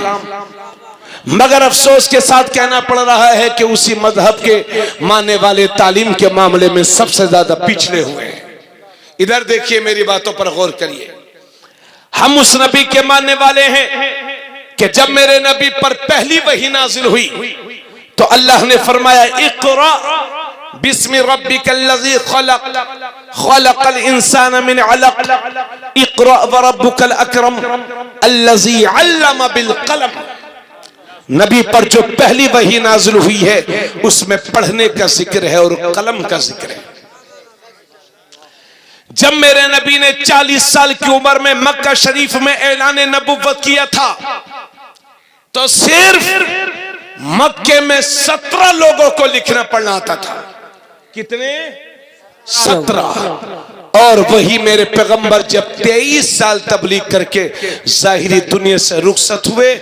मगर अफसोस के साथ कहना पड़ रहा है कि उसी मजहब के मानने वाले तालीम के मामले में सबसे ज्यादा पिछड़े हुए हैं। इधर देखिए, मेरी बातों पर गौर करिए। हम उस नबी के मानने वाले हैं कि जब मेरे नबी पर पहली वही नाजिल हुई तो अल्लाह ने फरमाया, इक़रा बिस्मि रब्बिकल्लज़ी खलक़ खलक़ल इंसान मिन अलक़ इक़रा व रब्बुकल अकरम अल्लज़ी अल्लम बिल क़लम। नबी पर जो पहली वही नाजिल हुई है उसमें पढ़ने का जिक्र है और कलम का जिक्र है। जब मेरे नबी ने 40 साल की उम्र में मक्का शरीफ में ऐलान नबुव्वत किया था तो सिर्फ मक्के में 17 लोगों को लिखना पढ़ना आता था। कितने? 17। और वही मेरे पैगंबर जब 23 साल तबलीग करके जाहिरी दुनिया से रुखसत हुए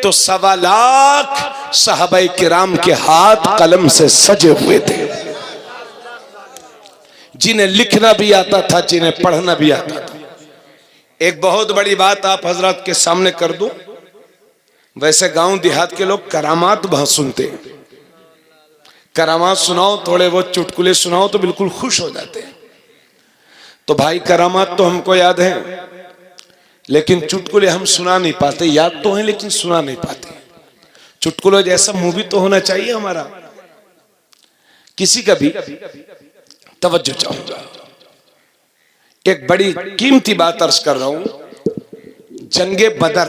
तो 1.25 लाख सहाबाए किराम के हाथ कलम से सजे हुए थे, जिन्हें लिखना भी आता था, जिन्हें पढ़ना भी आता था। एक बहुत बड़ी बात आप हजरत के सामने कर दूं। वैसे गांव देहात के लोग करामात बहुत सुनते हैं, करामात सुनाओ, थोड़े बहुत चुटकुले सुनाओ तो बिल्कुल खुश हो जाते हैं। तो भाई करामात तो हमको याद है लेकिन चुटकुले हम सुना नहीं पाते। याद तो है लेकिन सुना नहीं पाते। चुटकुलों जैसा मूवी तो होना चाहिए हमारा। किसी का भी तवज्जो चाहूंगा, एक बड़ी कीमती बात अर्ज कर रहा हूं। जंगे बदर,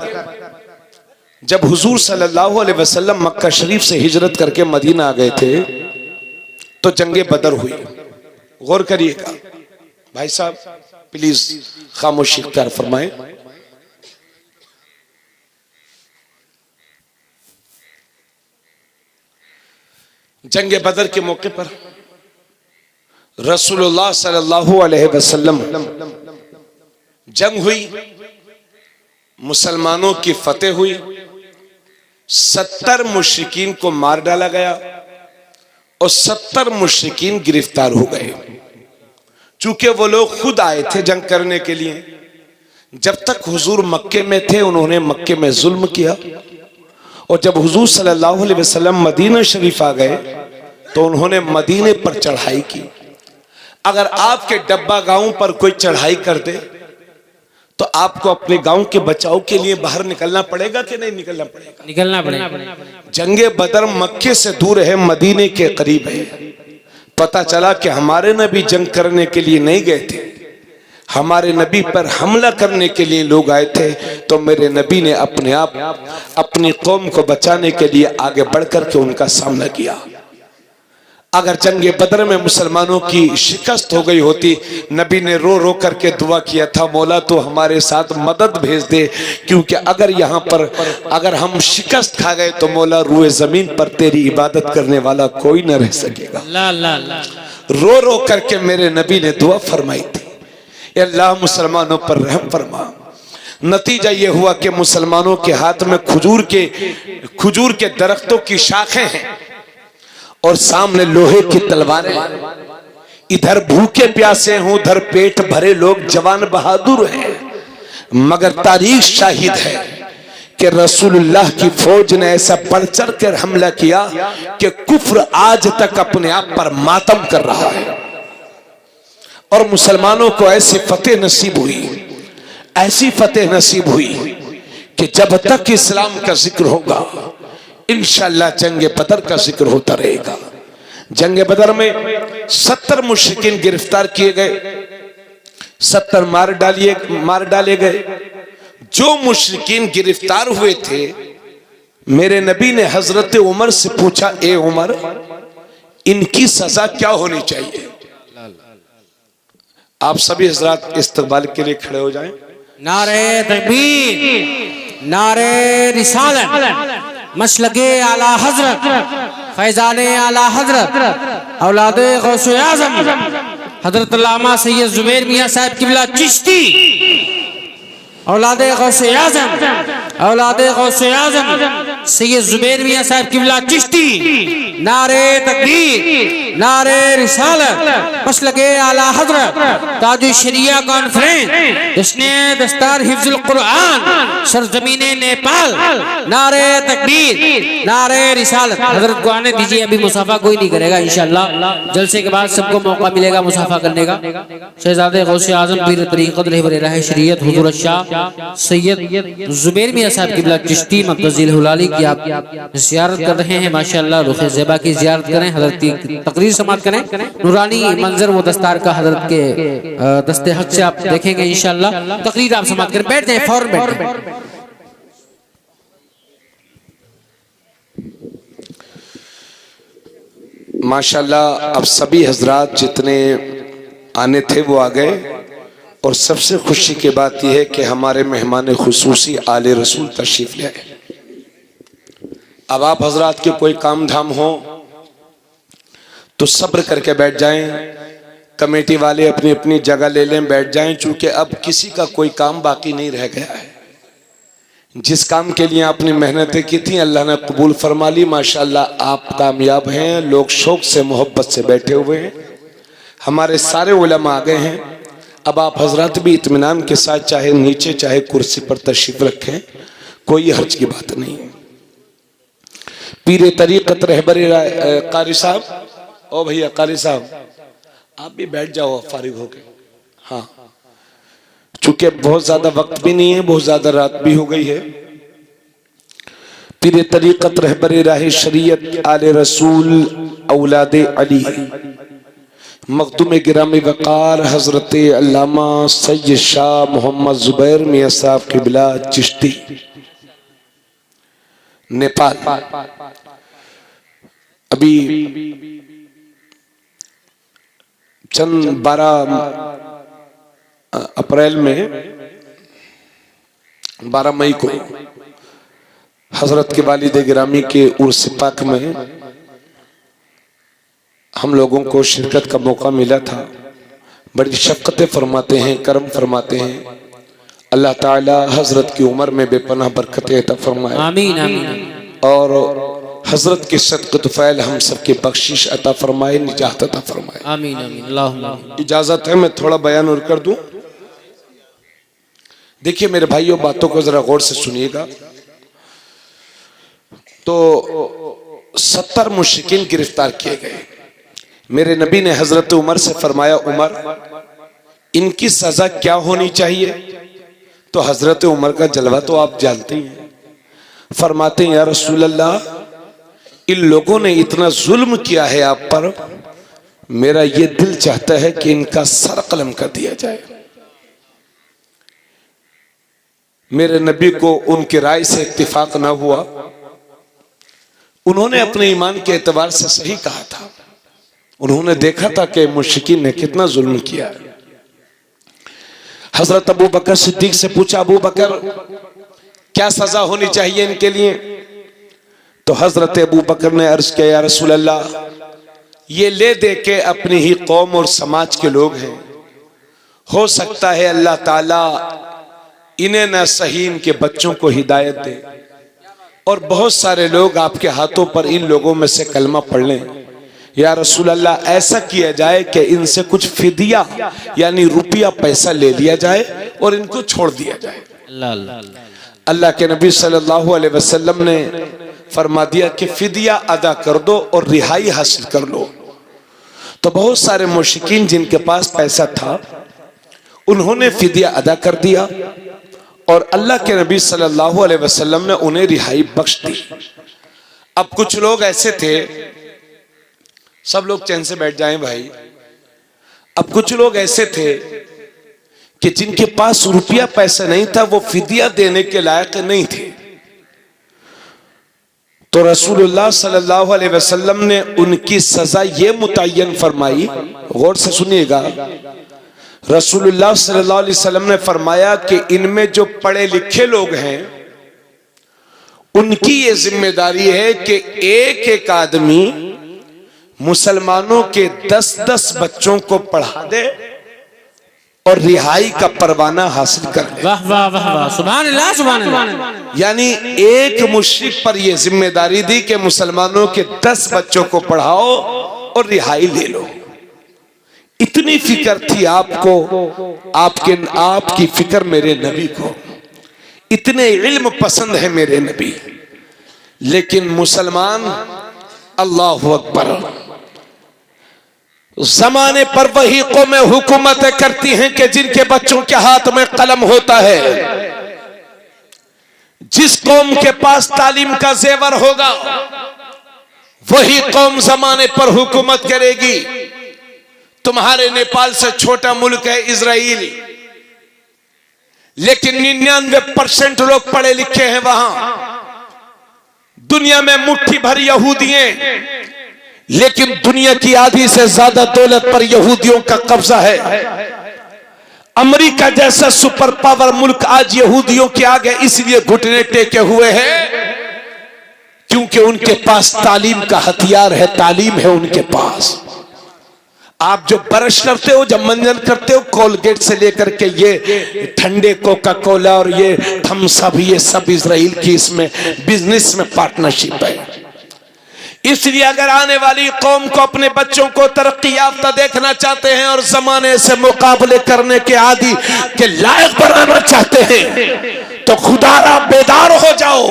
जब हुजूर सल्लल्लाहु अलैहि वसल्लम मक्का शरीफ से हिजरत करके मदीना आ गए थे तो जंगे बदर हुई। गौर करिएगा भाई साहब, प्लीज खामोशी इख्तियार फरमाएं। जंगे बदर के मौके पर रसूलुल्लाह सल्लल्लाहु अलैहि वसल्लम जंग हुई, मुसलमानों की फतेह हुई, 70 मुशरिकीन को मार डाला गया और 70 मुशरिकीन गिरफ्तार हो गए। चूंकि वो लोग खुद आए थे जंग करने के लिए, जब तक हुजूर मक्के में थे उन्होंने मक्के में जुल्म किया, और जब हुजूर सल्लल्लाहु अलैहि वसल्लम मदीना शरीफ आ गए तो उन्होंने मदीने पर चढ़ाई की। अगर आपके डब्बा गांव पर कोई चढ़ाई कर दे तो आपको अपने गांव के बचाव के लिए बाहर निकलना पड़ेगा कि नहीं निकलना पड़ेगा? निकलना पड़ेगा। जंगे बदर मक्के से दूर है, मदीने के करीब है। पता चला कि हमारे नबी जंग करने के लिए नहीं गए थे, हमारे नबी पर हमला करने के लिए लोग आए थे। तो मेरे नबी ने अपने आप अपनी कौम को बचाने के लिए आगे बढ़कर के उनका सामना किया। अगर जंगे बदर में मुसलमानों की शिकस्त हो गई होती, नबी ने रो रो करके दुआ किया था, मौला तो हमारे साथ मदद भेज दे, क्योंकि अगर यहाँ पर अगर हम शिकस्त खा गए तो मौला रूए जमीन पर तेरी इबादत करने वाला कोई न रह सकेगा। रो रो करके मेरे नबी ने दुआ फरमाई थी, अल्लाह मुसलमानों पर रहम फरमा। नतीजा ये हुआ कि मुसलमानों के हाथ में खजूर के दरख्तों की शाखें हैं और सामने लोहे की तलवारें। इधर भूखे प्यासे हूं, उधर पेट भरे लोग जवान बहादुर हैं। मगर तारीख शाहिद है कि रसूलुल्लाह की फौज ने ऐसा बढ़ चढ़ कर हमला किया कि कुफ्र आज तक अपने आप पर मातम कर रहा है। और मुसलमानों को ऐसी फतेह नसीब हुई, ऐसी फतेह नसीब हुई कि जब तक इस्लाम का जिक्र होगा इंशाअल्लाह जंगे बदर का जिक्र होता रहेगा। जंगे बदर में 70 मुशरिकीन गिरफ्तार किए गए, 70 मार डाले गए। जो मुशरिकीन गिरफ्तार हुए थे, मेरे नबी ने हजरत उमर से पूछा, ए उमर, इनकी सजा क्या होनी चाहिए? आप सभी हजरात इस्तकबाल के लिए खड़े हो जाएं। नारे तकबीर, नारे रिसालत, मसलके आला हजरत, फैजाने आला हजरत, औलादे गौसे आज़म हजरत अल्लामा सैयद जुबैर मियां साहब किबला चिश्ती, औलादे गौसे आज़म, औलादे गौसे आज़म सैयद जुबैर मियां साहब किबला चिश्ती। नारे तकबीर, नारे रिसालत, मसलके आला हजरत, ताजुल शरिया कॉन्फ्रेंस, जिसने दस्तार हिफ्जुल कुरान, सरजमीने नेपाल। नारे तकबीर, नारे रिसालत। हजरत को आने दीजिए, अभी मुसाफा कोई नहीं करेगा इंशाअल्लाह। जलसे के बाद सबको मौका मिलेगा मुसाफा करने का। शहजादे गौसे आजम पीर तरीक़त रहबर राह शरीयत हुजूर शाह सैयद जुबैर मियां साहब किबला चिश्ती मक़ज़िल हुलाली की आप ज़ियारत कर रहे हैं। माशाअल्लाह रुख़ ज़ेबा की ज़ियारत करें, हजरत की तकरीर समाअत करें। नूरानी मंजर व दस्तार का हजरत के दस्ते हक से आप देखेंगे इंशाअल्लाह। तकरीर आप समाअत करें, बैठ जाएं, फौरन बैठ जाएं। माशाअल्लाह अब सभी हजरात जितने आने थे वो आ गए। और सबसे खुशी की बात यह है कि हमारे मेहमान खुसूसी आले रसूल तशरीफ ले आए। अब आप हजरात के कोई काम धाम हो तो सब्र करके बैठ जाएं। कमेटी वाले अपनी अपनी जगह ले लें, बैठ जाएं, चूंकि अब किसी का कोई काम बाकी नहीं रह गया है। जिस काम के लिए आपने मेहनतें की थी अल्लाह ने कबूल फरमा ली। माशाअल्लाह आप कामयाब हैं। लोग शौक से मोहब्बत से बैठे हुए हैं। हमारे सारे उलमा आ गए हैं। अब आप हजरत भी इत्मीनान के साथ चाहे नीचे चाहे कुर्सी पर तशरीफ रखें, कोई हर्ज की बात नहीं है। पीर तरीक़त रहबर कारी साहब, ओ भैया कारी साहब आप भी बैठ जाओ फारिग होके। हाँ, चूंकि बहुत ज्यादा वक्त भी नहीं है, बहुत ज्यादा रात भी हो गई है। पीर तरीक़त रहबर राह शरीयत आले रसूल औलादे अली मखदूम गिरामी वक़ार हजरत अल्लामा सैयद शाह मोहम्मद जुबैर मियां साहब किबला चिश्ती नेपाल। अभी चंद 12 अप्रैल में 12 मई को हजरत के वालिद गिरामी के उर्स पाक में हम लोगों को शिरकत का मौका मिला था। बड़ी शफ़क़तें फरमाते हैं, करम फरमाते हैं। अल्लाह ताला हजरत की उम्र में बेपनाह बरकतें अता फरमाए, आमीन आमीन। और हजरत के सदक़े तुफ़ैल हम सबके बख्शिश अता फरमाए, निजात अता फरमाए, आमीन आमीन। अल्लाहुम्मा। इजाज़त है मैं थोड़ा बयान और कर दूं। देखिए मेरे भाइयों, बातों को जरा गौर से सुनिएगा। तो 70 मुशरिकीन गिरफ्तार किए गए। मेरे नबी ने हजरत उमर से फरमाया, उमर इनकी सजा क्या होनी चाहिए? तो हजरत उमर का जलवा तो आप जानते ही हैं। फरमाते हैं या रसूल अल्लाह, इन लोगों ने इतना जुल्म किया है आप पर, मेरा ये दिल चाहता है कि इनका सर कलम कर दिया जाए। मेरे नबी को उनकी राय से इत्तिफाक ना हुआ। उन्होंने अपने ईमान के एतबार से सही कहा था। उन्होंने देखा था कि मुश्रिकीन ने कितना जुल्म किया है। हजरत अबू बकर सिद्दीक से पूछा, अबू बकर क्या सजा होनी चाहिए इनके लिए? तो हजरत अबू बकर ने अर्ज किया, या रसूल अल्लाह, ये ले दे के अपनी ही कौम और समाज के लोग हैं, हो सकता है अल्लाह ताला इन्हें न सही इनके बच्चों को हिदायत दे, और बहुत सारे लोग आपके हाथों पर इन लोगों में से कलमा पढ़ लें। या रसूल अल्लाह, ऐसा किया जाए कि इनसे कुछ फिदिया यानी रुपया पैसा ले लिया जाए और इनको छोड़ दिया जाए। अल्लाह के नबी सल्लल्लाहु अलैहि वसल्लम ने फरमा दिया कि फिदिया अदा कर दो और रिहाई हासिल कर लो। तो बहुत सारे मुश्रिकीन जिनके पास पैसा था उन्होंने फिदिया अदा कर दिया और अल्लाह के नबी सल्लल्लाहु अलैहि वसल्लम ने उन्हें रिहाई बख्श दी। अब कुछ लोग ऐसे थे, सब लोग चैन से बैठ जाएं भाई। अब कुछ लोग ऐसे थे कि जिनके पास रुपया पैसा नहीं था, वो फिदिया देने के लायक नहीं थे। तो रसूलुल्लाह सल्लल्लाहु अलैहि वसल्लम ने उनकी सजा ये मुतय्यन फरमाई, गौर से सुनिएगा। रसूलुल्लाह सल्लल्लाहु अलैहि वसल्लम ने फरमाया कि इनमें जो पढ़े लिखे लोग हैं उनकी ये जिम्मेदारी है कि एक एक आदमी मुसलमानों के 10-10 बच्चों को पढ़ा दे और रिहाई का परवाना हासिल कर ले। वाह वाह वाह वाह, सुभान अल्लाह सुभान अल्लाह। यानी एक मुश्रिक पर यह जिम्मेदारी दी कि मुसलमानों के 10 बच्चों को पढ़ाओ और रिहाई ले लो। इतनी फिक्र थी आपको, आपकी फिक्र मेरे नबी को, इतने इल्म पसंद है मेरे नबी। लेकिन मुसलमान, अल्लाहु अकबर, जमाने पर वही कौमें हुकूमतें करती हैं कि जिनके बच्चों के हाथ में कलम होता है। जिस कौम के पास तालीम का जेवर होगा वही कौम जमाने पर हुकूमत करेगी। तुम्हारे नेपाल से छोटा मुल्क है इजराइल, लेकिन 99% लोग पढ़े लिखे हैं वहां। दुनिया में मुट्ठी भर यहूदी हैं, लेकिन दुनिया की आधी से ज्यादा दौलत पर यहूदियों का कब्जा है। अमेरिका जैसा सुपर पावर मुल्क आज यहूदियों के आगे इसलिए घुटने टेके हुए हैं क्योंकि उनके पास तालीम का हथियार है, तालीम है उनके पास। आप जो ब्रश करते हो, जब मंजन करते हो, कोलगेट से लेकर के ये ठंडे कोका कोला और ये थम्स अप, ये सब इजराइल की इसमें बिजनेस में पार्टनरशिप है। इसलिए अगर आने वाली कौम को अपने बच्चों को तरक्की याफ्ता देखना चाहते हैं और जमाने से मुकाबले करने के आदी के लायक बनाना चाहते हैं तो खुदारा बेदार हो जाओ,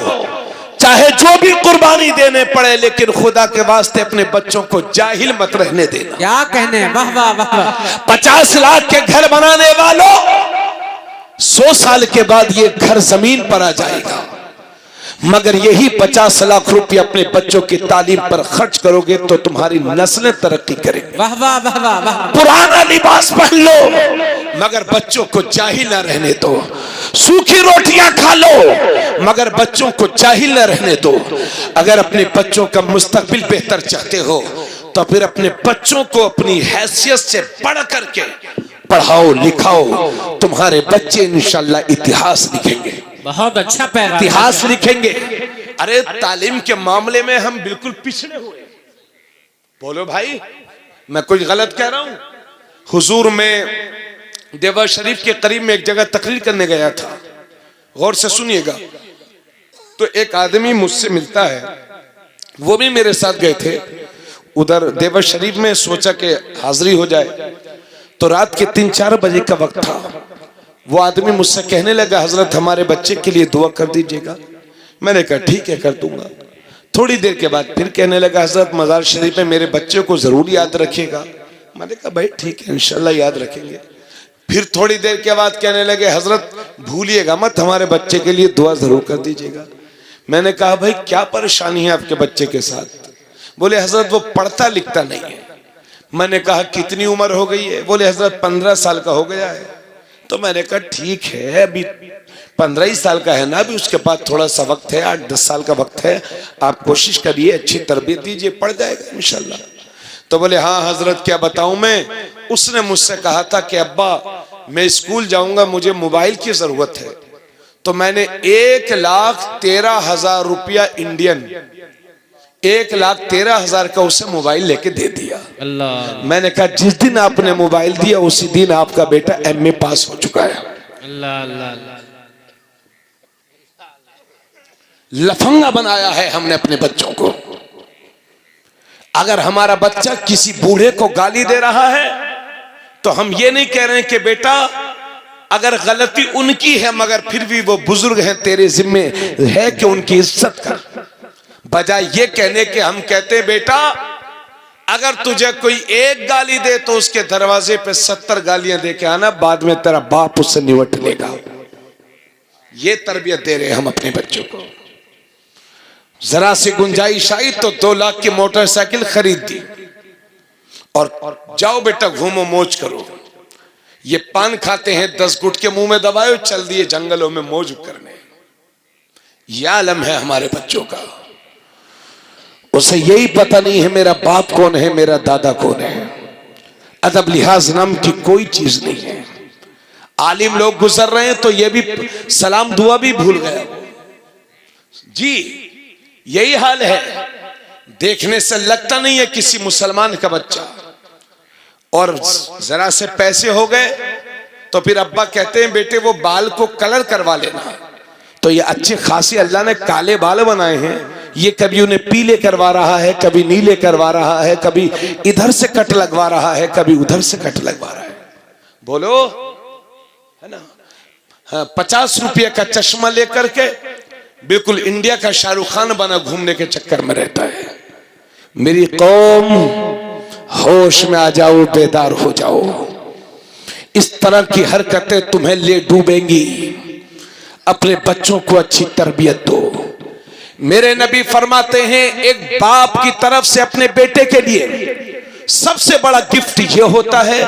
चाहे जो भी कुर्बानी देने पड़े, लेकिन खुदा के वास्ते अपने बच्चों को जाहिल मत रहने देना। क्या कहने, वाह वाह वाह। 50 लाख के घर बनाने वालों, 100 साल के बाद ये घर जमीन पर आ जाएगा, मगर यही 50 लाख रुपए अपने बच्चों की तालीम पर खर्च करोगे तो तुम्हारी नस्लें तरक्की करेंगी। वाह वाह वाह वाह वाह। पुराना लिबास पहन लो मगर बच्चों को जाहिल न रहने दो। सूखी रोटियां खा लो मगर बच्चों को जाहिल न रहने दो। अगर अपने बच्चों का मुस्तकबिल बेहतर चाहते हो तो फिर अपने बच्चों को अपनी हैसियत से बढ़ करके पढ़ाओ लिखाओ। तुम्हारे बच्चे इंशाल्लाह इतिहास लिखेंगे, बहुत अच्छा पैगाम, इतिहास लिखेंगे। अरे तालीम के मामले में हम बिल्कुल पिछड़े हुए। बोलो भाई, मैं कुछ गलत कह रहा हूं? हुजूर में देवा शरीफ के करीब में एक जगह तकरीर करने गया था, गौर से सुनिएगा। तो एक आदमी मुझसे मिलता है, वो भी मेरे साथ गए थे उधर देवा शरीफ में, सोचा कि हाजिरी हो जाए। तो रात के 3-4 बजे का वक्त था। वो आदमी मुझसे कहने लगा, हजरत हमारे बच्चे के लिए दुआ कर दीजिएगा। मैंने कहा ठीक है, कर दूंगा। थोड़ी देर के बाद फिर कहने लगा, हजरत मजार शरीफ में मेरे बच्चे को जरूर याद रखिएगा। मैंने कहा भाई ठीक है, इंशाल्लाह याद रखेंगे। फिर थोड़ी देर के बाद कहने लगे, हजरत भूलिएगा मत, हमारे बच्चे के लिए दुआ जरूर कर दीजिएगा। मैंने कहा भाई क्या परेशानी है आपके बच्चे के साथ? बोले हजरत वो पढ़ता लिखता नहीं है। मैंने कहा कितनी उम्र हो गई है? बोले हजरत 15 साल का हो गया है। तो मैंने कहा ठीक है, अभी 15 ही साल का है ना, अभी उसके पास थोड़ा सा वक्त है, 8-10 साल का वक्त है, आप कोशिश करिए, अच्छी तरबियत दीजिए, पढ़ जाएगा इंशाल्लाह। तो बोले हाँ हजरत क्या बताऊं मैं? उसने मुझसे कहा था कि अब्बा मैं स्कूल जाऊंगा, मुझे मोबाइल की जरूरत है। तो मैंने 1,13,000 रुपया इंडियन, 1,13,000 का उसे मोबाइल लेके दे दिया। अल्लाह। मैंने कहा जिस दिन आपने मोबाइल दिया उसी दिन आपका बेटा MA पास हो चुका है। अल्लाह अल्लाह अल्लाह। लफंगा बनाया है हमने अपने बच्चों को। अगर हमारा बच्चा किसी बूढ़े को गाली दे रहा है तो हम ये नहीं कह रहे हैं कि बेटा अगर गलती उनकी है मगर फिर भी वो बुजुर्ग हैं, तेरे जिम्मे है कि उनकी इज्जत कर। बजाय ये कहने के हम कहते हैं बेटा अगर तुझे कोई एक गाली दे तो उसके दरवाजे पे 70 गालियां दे के आना, बाद में तेरा बाप उससे निपट लेगा। ये तरबियत दे रहे हैं हम अपने बच्चों को। जरा सी गुंजाइश आई तो 2 लाख की मोटरसाइकिल खरीद दी और जाओ बेटा घूमो मौज करो। ये पान खाते हैं, 10 गुटके मुंह में दबाए, चल दिए जंगलों में मौज करने। यह आलम है हमारे बच्चों का। उसे यही पता नहीं है मेरा बाप कौन है, मेरा दादा कौन है। अदब लिहाज नाम की कोई चीज नहीं है। आलिम लोग गुजर रहे हैं तो ये भी सलाम दुआ भी भूल गया जी। यही हाल है। देखने से लगता नहीं है किसी मुसलमान का बच्चा, और जरा से पैसे हो गए तो फिर अब्बा कहते हैं बेटे वो बाल को कलर करवा लेना। तो ये अच्छे खासे अल्लाह ने काले बाल बनाए हैं, ये कभी उन्हें पीले करवा रहा है, कभी नीले करवा रहा है, कभी इधर से कट लगवा रहा है, कभी उधर से कट लगवा रहा है। बोलो है ना। हाँ, 50 रुपये का चश्मा लेकर के बिल्कुल इंडिया का शाहरुख खान बना घूमने के चक्कर में रहता है। मेरी कौम होश में आ जाओ, बेदार हो जाओ। इस तरह की हरकतें तुम्हें ले डूबेंगी। अपने बच्चों को अच्छी तरबियत दो। मेरे नबी फरमाते हैं एक बाप की तरफ से अपने बेटे के लिए सबसे बड़ा गिफ्ट यह होता है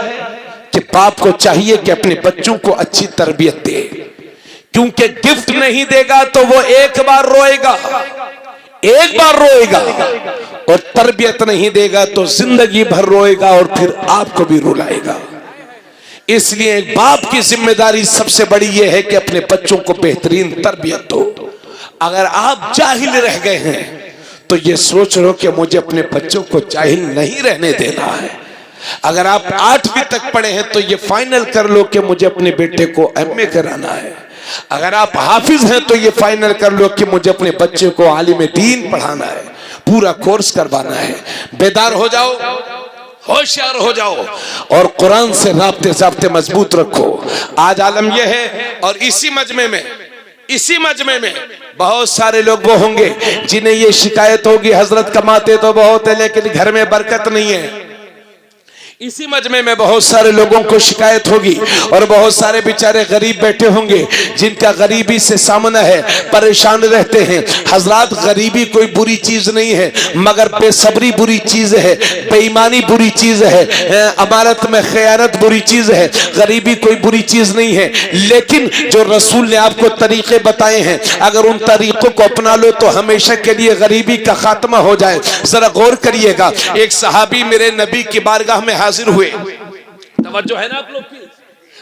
कि बाप को चाहिए कि अपने बच्चों को अच्छी तरबियत दे, क्योंकि गिफ्ट नहीं देगा तो वो एक बार रोएगा, और तरबियत नहीं देगा तो जिंदगी भर रोएगा और फिर आपको भी रुलाएगा। इसलिए एक बाप की जिम्मेदारी सबसे बड़ी यह है कि अपने बच्चों को बेहतरीन तरबियत दो। अगर आप जाहिल रह गए हैं तो ये सोच लो कि मुझे अपने बच्चों को जाहिल नहीं रहने देना है। अगर आप 8वीं तक पढ़े हैं तो ये फाइनल कर लो कि मुझे अपने बेटे को MA कराना है। अगर आप हाफिज हैं तो ये फाइनल कर लो कि मुझे अपने बच्चे को आलिम दीन पढ़ाना है, पूरा कोर्स करवाना है। बेदार हो जाओ, होशियार हो जाओ और कुरान से राब्ते ज़ाब्ते मजबूत रखो। आज आलम यह है, और इसी मजमे में बहुत सारे लोग वो होंगे जिन्हें ये शिकायत होगी हजरत कमाते तो बहुत है लेकिन घर में बरकत नहीं है। इसी मजमे में बहुत सारे लोगों को शिकायत होगी और बहुत सारे बेचारे गरीब बैठे होंगे जिनका गरीबी से सामना है, परेशान रहते हैं। हजरात गरीबी कोई बुरी चीज नहीं है, मगर बेसब्री बुरी चीज है, बेईमानी बुरी चीज है, अमानत में खयानत बुरी चीज है। गरीबी कोई बुरी चीज नहीं है, लेकिन जो रसूल ने आपको तरीके बताए हैं अगर उन तरीकों को अपना लो तो हमेशा के लिए गरीबी का खात्मा हो जाए। जरा गौर करिएगा, एक सहाबी मेरे नबी की बारगाह में हाजिर हुए। तवज्जो है ना आप लोग की?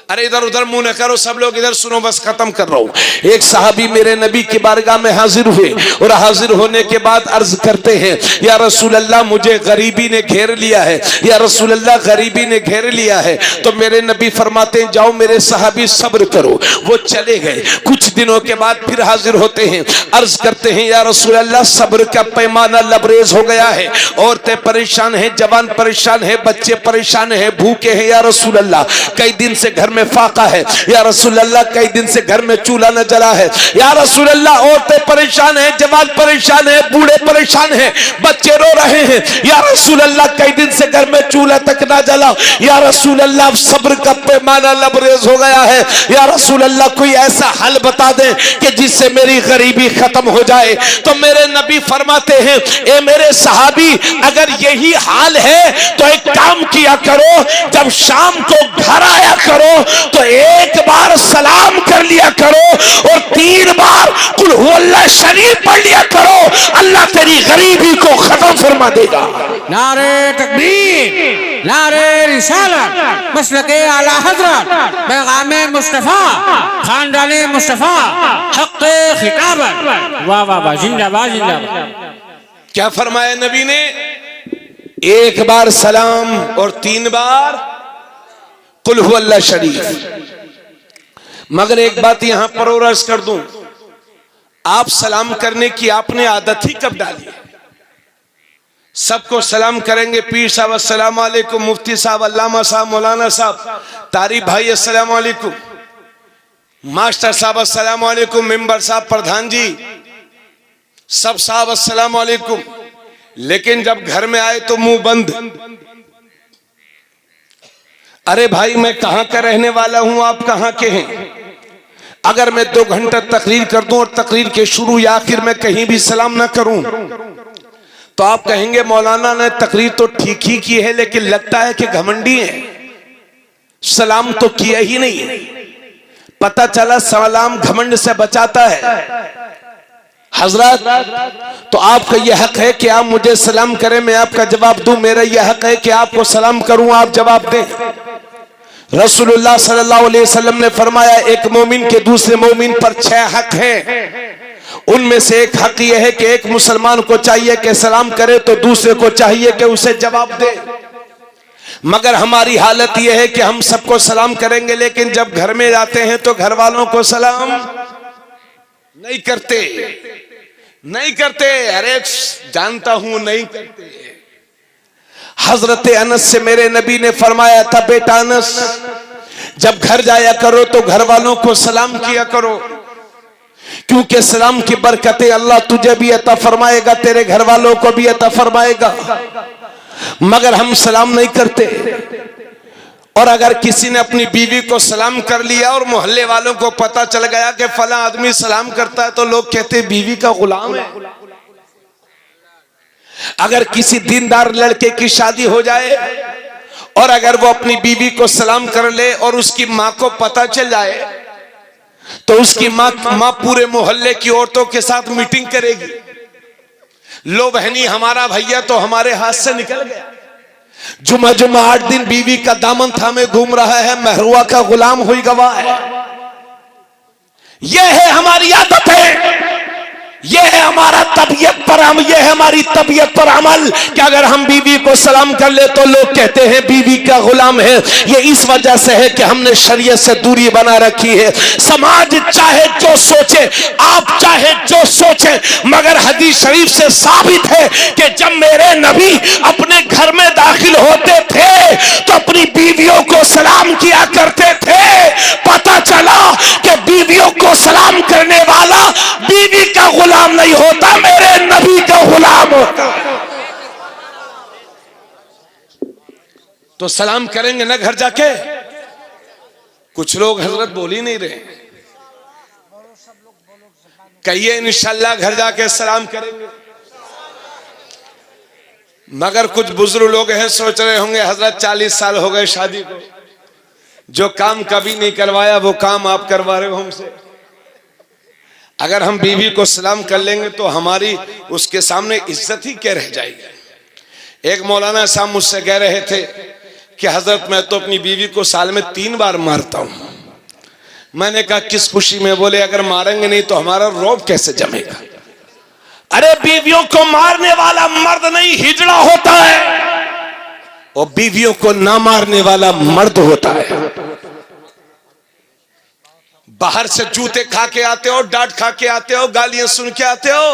अरे इधर उधर मुंह न करो, सब लोग इधर सुनो, बस खत्म कर रहा हूं। एक सहाबी मेरे नबी की बारगाह में हाजिर हुए और हाजिर होने के बाद अर्ज करते हैं या रसूल अल्लाह मुझे गरीबी ने घेर लिया है, या रसूल अल्लाह गरीबी ने घेर लिया है। तो मेरे नबी फरमाते हैं जाओ मेरे सहाबी सब्र करो। वो चले गए। कुछ दिनों के बाद फिर हाजिर होते हैं, अर्ज करते हैं या रसूल अल्लाह सब्र का पैमाना लबरेज हो गया है, औरतें परेशान हैं, जवान परेशान है, बच्चे परेशान है, भूखे हैं या रसूल अल्लाह, कई दिन से घर में में फाका है, या रसूल अल्लाह कई दिन से घर में चूल्हा न जला है, या रसूल अल्लाह औरतें परेशान हैं, जवान परेशान है, बूढ़े परेशान हैं, बच्चे रो रहे हैं, या रसूल अल्लाह कई दिन से घर में चूल्हा तक ना जला, या रसूल अल्लाह सब्र का पैमाना लबरेज हो गया है, या रसूल अल्लाह कोई ऐसा हल बता दें कि जिससे मेरी गरीबी खत्म हो जाए। तो मेरे नबी फरमाते हैं, ए मेरे सहाबी, अगर यही हाल है तो एक काम किया करो, जब शाम को घर आया करो तो एक बार सलाम कर लिया करो और 3 बार कुल हुवल्लाह शरीफ पढ़ लिया करो, अल्लाह तेरी गरीबी को खत्म फरमा देगा। नारे तकबीर, नारे रिसालत, मसलके आला हजरत, पैगामे मुस्तफा, खानदाने मुस्तफा, हक़्क़े खिताबत। वाह वाह वाह, जिंदाबाद जिंदाबाद। क्या फरमाया नबी ने? एक बार सलाम और 3 बार कुल हुवल्लाह शरीफ। मगर एक बात यहां पर और अर्ज कर दूं, आप सलाम करने की आपने आदत ही कब डाली है? सबको सलाम करेंगे, पीर साहब अस्सलाम वालेकुम, मुफ्ती साहब, अल्लामा साहब, मौलाना साहब, तारिक भाई अस्सलाम वालेकुम, मास्टर साहब अस्सलाम वालेकुम, मेंबर साहब, प्रधान जी, सब साहब अस्सलाम वालेकुम। लेकिन जब घर में आए तो मुंह बंद। अरे भाई, मैं कहां का रहने वाला हूं, आप कहां के हैं? अगर मैं 2 घंटा तकरीर कर दूं और तकरीर के शुरू या आखिर में कहीं भी सलाम ना करूं तो आप कहेंगे मौलाना ने तकरीर तो ठीक ही की है, लेकिन लगता है कि घमंडी है, सलाम तो किया ही नहीं। पता चला सलाम घमंड से बचाता है। हजरत, तो आपका यह हक है कि आप मुझे सलाम करें, मैं आपका जवाब दूं। मेरा यह हक है कि आपको सलाम करूं, आप जवाब दें। रसूलुल्लाह सल्लल्लाहु अलैहि वसल्लम ने फरमाया, एक मोमिन के दूसरे मोमिन पर 6 हक हैं। उनमें से एक हक यह है कि एक मुसलमान को चाहिए कि सलाम करे तो दूसरे को चाहिए कि उसे जवाब दे। मगर हमारी हालत यह है कि हम सबको सलाम करेंगे, लेकिन जब घर में जाते हैं तो घर वालों को सलाम नहीं करते, नहीं करते। अरे जानता हूं, नहीं करते। हजरत अनस से मेरे नबी ने फरमाया था, बेटा अनस, जब घर जाया करो तो घर वालों को सलाम किया करो, क्योंकि सलाम की बरकतें अल्लाह तुझे भी अता फरमाएगा, तेरे घर वालों को भी अता फरमाएगा। मगर हम सलाम नहीं करते। और अगर किसी ने अपनी बीवी को सलाम कर लिया और मोहल्ले वालों को पता चल गया कि फला आदमी सलाम करता है, तो लोग कहते हैं बीवी का गुलाम है। अगर किसी दीनदार लड़के की शादी हो जाए और अगर वो अपनी बीवी को सलाम कर ले और उसकी मां को पता चल जाए तो उसकी मां पूरे मोहल्ले की औरतों के साथ मीटिंग करेगी। लो बहनी, हमारा भैया तो हमारे हाथ से निकल गया, जुमा 8 दिन बीवी का दामन थामे घूम रहा है, महरुआ का गुलाम हुई गवाह है। यह है हमारी आदत है, यह है हमारा तबीयत पर हम, यह है हमारी तबीयत पर अमल कि अगर हम बीवी को सलाम कर ले तो लोग कहते हैं बीवी का गुलाम है। यह इस वजह से है कि हमने शरीयत से दूरी बना रखी है। समाज चाहे जो सोचे, आप चाहे जो सोचे, मगर हदीस शरीफ से साबित है कि जब मेरे नबी अपने घर में दाखिल होते थे तो अपनी बीवियों को सलाम किया करते थे। पता चला कि बीवियों को सलाम करने वाला बीवी का गुलाम नहीं होता, मेरे नबी का गुलाम होता। तो सलाम करेंगे ना घर जाके। कुछ लोग हजरत बोल ही नहीं रहे, कहिए इंशाल्लाह घर जाके सलाम करेंगे। मगर कुछ बुजुर्ग लोग हैं सोच रहे होंगे हजरत 40 साल हो गए शादी को, जो काम कभी नहीं करवाया वो काम आप करवा रहे हो हमसे। अगर हम बीवी को सलाम कर लेंगे तो हमारी उसके सामने इज्जत ही क्या रह जाएगी। एक मौलाना साहब मुझसे कह रहे थे कि हजरत मैं तो अपनी बीवी को साल में 3 बार मारता हूं। मैंने कहा किस खुशी में? बोले अगर मारेंगे नहीं तो हमारा रौब कैसे जमेगा। अरे बीवियों को मारने वाला मर्द नहीं हिजड़ा होता है, और बीवियों को ना मारने वाला मर्द होता है। बाहर से जूते खा के आते हो, डांट खा के आते हो, गालियां सुन के आते हो,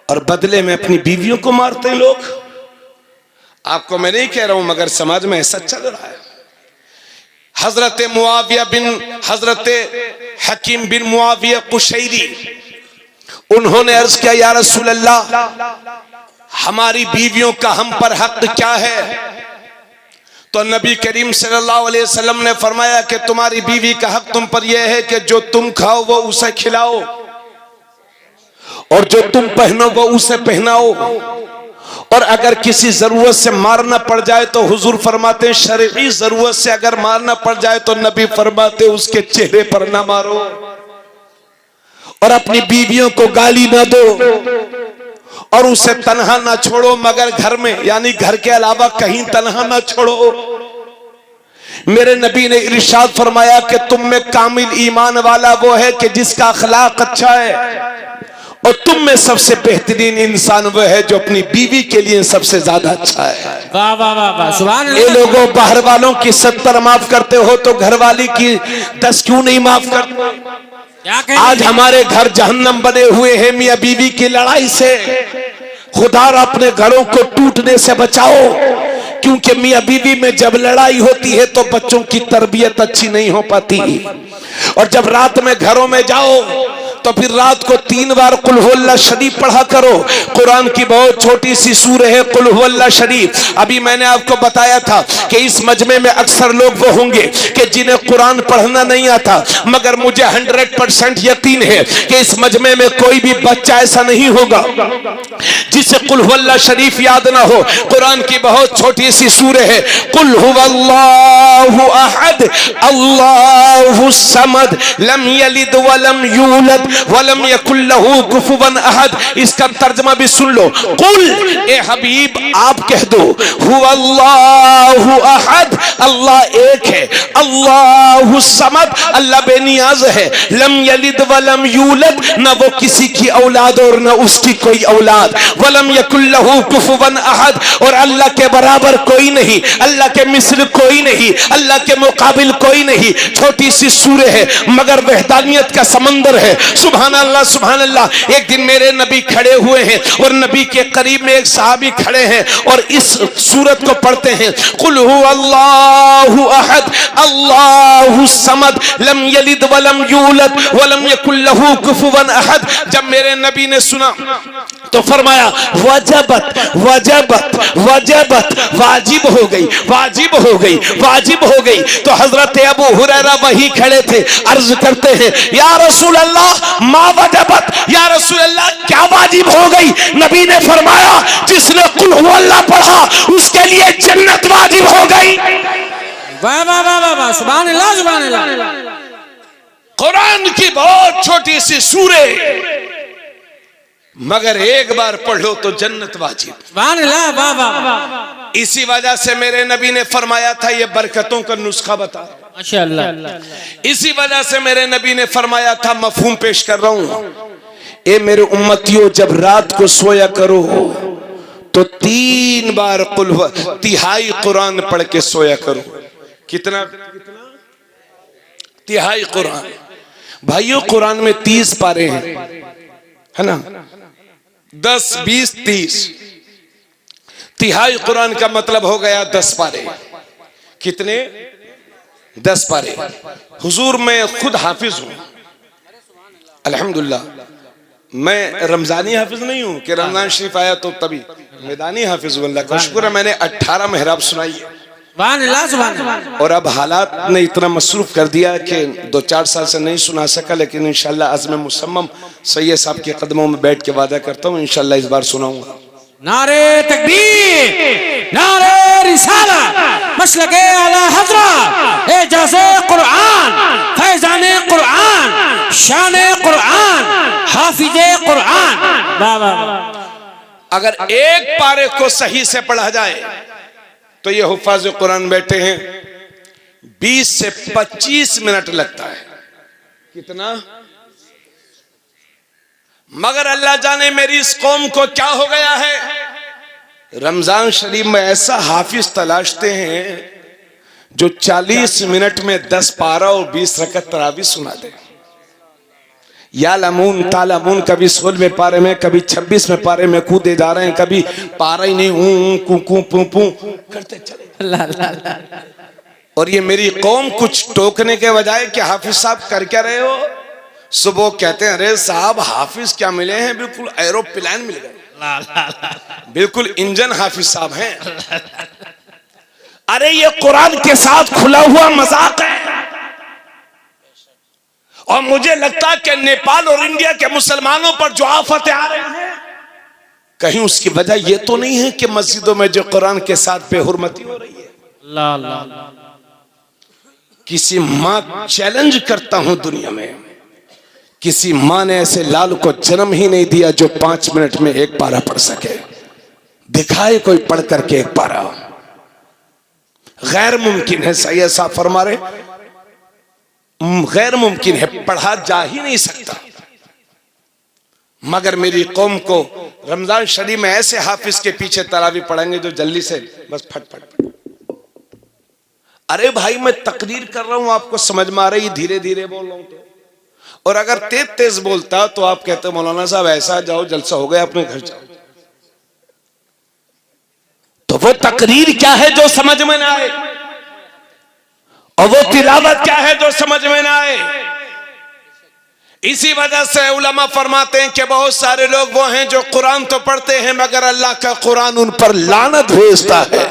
और बदले में अपनी बीवियों को मारते हैं लोग। आपको मैं नहीं कह रहा हूं, मगर समाज में ऐसा चल रहा है। हजरत मुआविया बिन हजरत हकीम बिन मुआविया कुशैरी, उन्होंने अर्ज किया, या रसूल अल्लाह, हमारी बीवियों का हम पर हक क्या है? तो नबी करीम सल्लल्लाहु अलैहि वसल्लम ने फरमाया कि तुम्हारी बीवी का हक तुम पर यह है कि जो तुम खाओ वो उसे खिलाओ, और जो तुम पहनो वो उसे पहनाओ, और अगर किसी जरूरत से मारना पड़ जाए तो हुजूर फरमाते, शरई जरूरत से अगर मारना पड़ जाए तो नबी फरमाते उसके चेहरे पर ना मारो, और अपनी बीवियों को गाली ना दो, और उसे तन्हा ना छोड़ो, मगर घर में यानी घर के अलावा कहीं तन्हा ना छोड़ो। मेरे नबी ने इरशाद फरमाया कि तुम में कामिल ईमान वाला वो है कि जिसका अखलाक अच्छा है, और तुम में सबसे बेहतरीन इंसान वो है जो अपनी बीवी के लिए सबसे ज्यादा अच्छा है। वाह वाह वाह वाह, सुभान अल्लाह। ये लोगों, बाहर वालों की 70 माफ करते हो तो घर वाली की 10 क्यों नहीं माफ करते? आज हमारे घर जहन्नम बने हुए हैं मियां बीवी की लड़ाई से। खुदा अपने घरों को टूटने से बचाओ, क्योंकि मियां बीवी में जब लड़ाई होती है तो बच्चों की तरबियत अच्छी नहीं हो पाती, और जब रात में घरों में जाओ तो फिर रात को 3 बार कुल हुवल्लाह शरीफ पढ़ा करो। कुरान की बहुत छोटी सी सूरह है कुल हुवल्लाह शरीफ। अभी मैंने आपको बताया था कि इस मजमे में अक्सर लोग वो होंगे कि जिन्हें कुरान पढ़ना नहीं आता, मगर मुझे 100% यकीन है कि इस मजमे में कोई भी बच्चा ऐसा नहीं होगा जिसे कुल हुवल्लाह शरीफ याद ना हो। कुरान की बहुत छोटी सी सूरह है कुल हुवल्लाहु अहद अल्लाहुस समद लम यलिद वलम यूलद वलम यकुल्लहु कुफुवन अहद। इसका तर्जमा भी सुन लो। कुल, ए हबीब आप कह दो, हुवल्लाहु अहद, अल्लाह एक है, अल्लाहु समद, अल्लाह बेनियाज है, लम यलिद वलम यूलद, न वो किसी की औलाद और न उसकी कोई औलाद, वलम यकुल्लहु कुफुवन अहद, और अल्लाह के बराबर कोई नहीं, अल्लाह के मिस्र कोई नहीं, अल्लाह के मुकाबिल कोई नहीं। छोटी सी सूरह है मगर वहदानियत का समंदर है। सुभान अल्लाह सुभान अल्लाह। एक दिन मेरे नबी खड़े हुए हैं और नबी के करीब में एक सहाबी खड़े हैं और इस सूरत को पढ़ते हैं कुल हुवल्लाहु अहद अल्लाहु समद लम यलिद वलम यूलद वलम यकुल लहू कुफुवन अहद। जब मेरे नबी ने सुना तो फरमाया वजबत वजबत वजबत, वाजिब हो गई वाजिब हो गई वाजिब हो गई। तो हजरत अबू हुरैरा वही खड़े थे, अर्ज करते हैं या रसूल अल्लाह मा वजबत, या रसूल अल्लाह क्या वाजिब हो गई? नबी ने फरमाया जिसने कुल हुवल्लाह पढ़ा उसके लिए जन्नत वाजिब हो गई। वाह वाह वाह वाह, सुभान अल्लाह सुभान अल्लाह। कुरान की बहुत छोटी सी सूरह मगर एक बार पढ़ो तो जन्नत वाजिब। सुभान अल्लाह वाह वाह। इसी वजह से मेरे नबी ने फरमाया था ये बरकतों का नुस्खा बता। माशाअल्लाह। इसी वजह से मेरे नबी ने फरमाया था, मफहूम पेश कर रहा हूं, ए मेरे उम्मतियों जब रात को सोया करो तो 3 बार कुल तिहाई कुरान पढ़ के सोया करो। कितना तिहाई कुरान? भाइयों कुरान में 30 पारे हैं, है ना, 10 20 30। तिहाई कुरान का मतलब हो गया 10 पारे। कितने? 10 पारे। हुजूर मैं खुद हाफिज हूं अल्हम्दुलिल्लाह। मैं रमजानी हाफिज नहीं हूं कि रमजान शरीफ आया तो तभी, मैदानी हाफिज हूं। अल्लाह का शुक्र है मैंने 18 मेहराब सुनाई है। और अब हालात ने इतना मसरूफ कर दिया कि 2-4 साल से नहीं सुना सका, लेकिन इंशाल्लाह अज़्म मुसम्मम सैयद साहब के कदमों में बैठ के वादा करता हूँ इंशाल्लाह इस बार सुनाऊंगा। नारे तकबीर, नारे रिसालत, मसलके आला हज़रत, एजाज़े कुरान, फैज़ाने कुरान, शाने कुरान, हाफिज़े कुरान। वाह वाह। अगर एक पारे को सही से पढ़ा जाए तो ये हुफ़ाज़ कुरान बैठे हैं 20 से 25 मिनट लगता है। कितना? मगर अल्लाह जाने मेरी इस कौम को क्या हो गया है, रमजान शरीफ में ऐसा हाफिज तलाशते हैं जो 40 मिनट में 10 पारा और 20 रकत तरावी सुना दे। या लमून तालमून, कभी 16वें पारे में कभी 26वें पारे में कूदे जा रहे हैं, कभी पारा ही नहीं कू कू पू पू करते चले। और ये मेरी कौम कुछ टोकने के बजाय कि हाफिज साहब कर क्या रहे हो, सुबह कहते हैं अरे साहब हाफिज क्या मिले हैं, बिल्कुल एरोप्लेन मिल गए, बिल्कुल इंजन हाफिज साहब हैं। अरे ये कुरान के साथ खुला हुआ मजाक है। और मुझे लगता है कि नेपाल और इंडिया के मुसलमानों पर जो आफतें आ रही हैं, कहीं उसकी वजह यह तो नहीं है कि मस्जिदों में जो कुरान के साथ बेहुरमती हो रही है। किसी मां चैलेंज करता हूं, दुनिया में किसी मां ने ऐसे लाल को जन्म ही नहीं दिया जो 5 मिनट में एक पारा पढ़ सके। दिखाए कोई पढ़ करके एक पारा, गैर मुमकिन है। सैयद साहब फरमा रहे गैर मुमकिन है, पढ़ा जा ही नहीं सकता। मगर मेरी कौम को रमजान शरीफ में ऐसे हाफिज के पीछे तरावी पढ़ेंगे जो जल्दी से बस फट फट फट। अरे भाई मैं तकरीर कर रहा हूं, आपको समझ में आ रही, धीरे धीरे बोल रहा हूं तो। और अगर तेज तेज बोलता तो आप कहते मौलाना साहब ऐसा जाओ, जलसा हो गया, अपने घर जाओ। तो वो तकरीर क्या है जो समझ में ना आए, और वो तिलावत क्या है जो समझ में ना आए। इसी वजह से उलमा फरमाते हैं कि बहुत सारे लोग वो हैं जो कुरान तो पढ़ते हैं मगर अल्लाह का कुरान उन पर लानत भेजता है।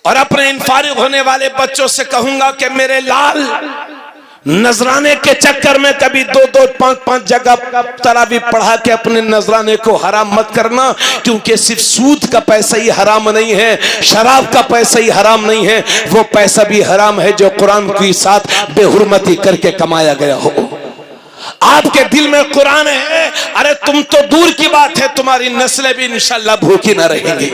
और अपने इन फारिग होने वाले बच्चों से कहूंगा कि मेरे लाल, नजराने के चक्कर में कभी 2-2, 5-5 जगह तरावी पढ़ा के अपने नजराने को हराम मत करना, क्योंकि सिर्फ सूद का पैसा ही हराम नहीं है, शराब का पैसा ही हराम नहीं है, वो पैसा भी हराम है जो कुरान के साथ बेहुरमती करके कमाया गया हो। आपके दिल में कुरान है, अरे तुम तो दूर की बात है, तुम्हारी नस्लें भी इंशाल्लाह भूखी न रहेंगी।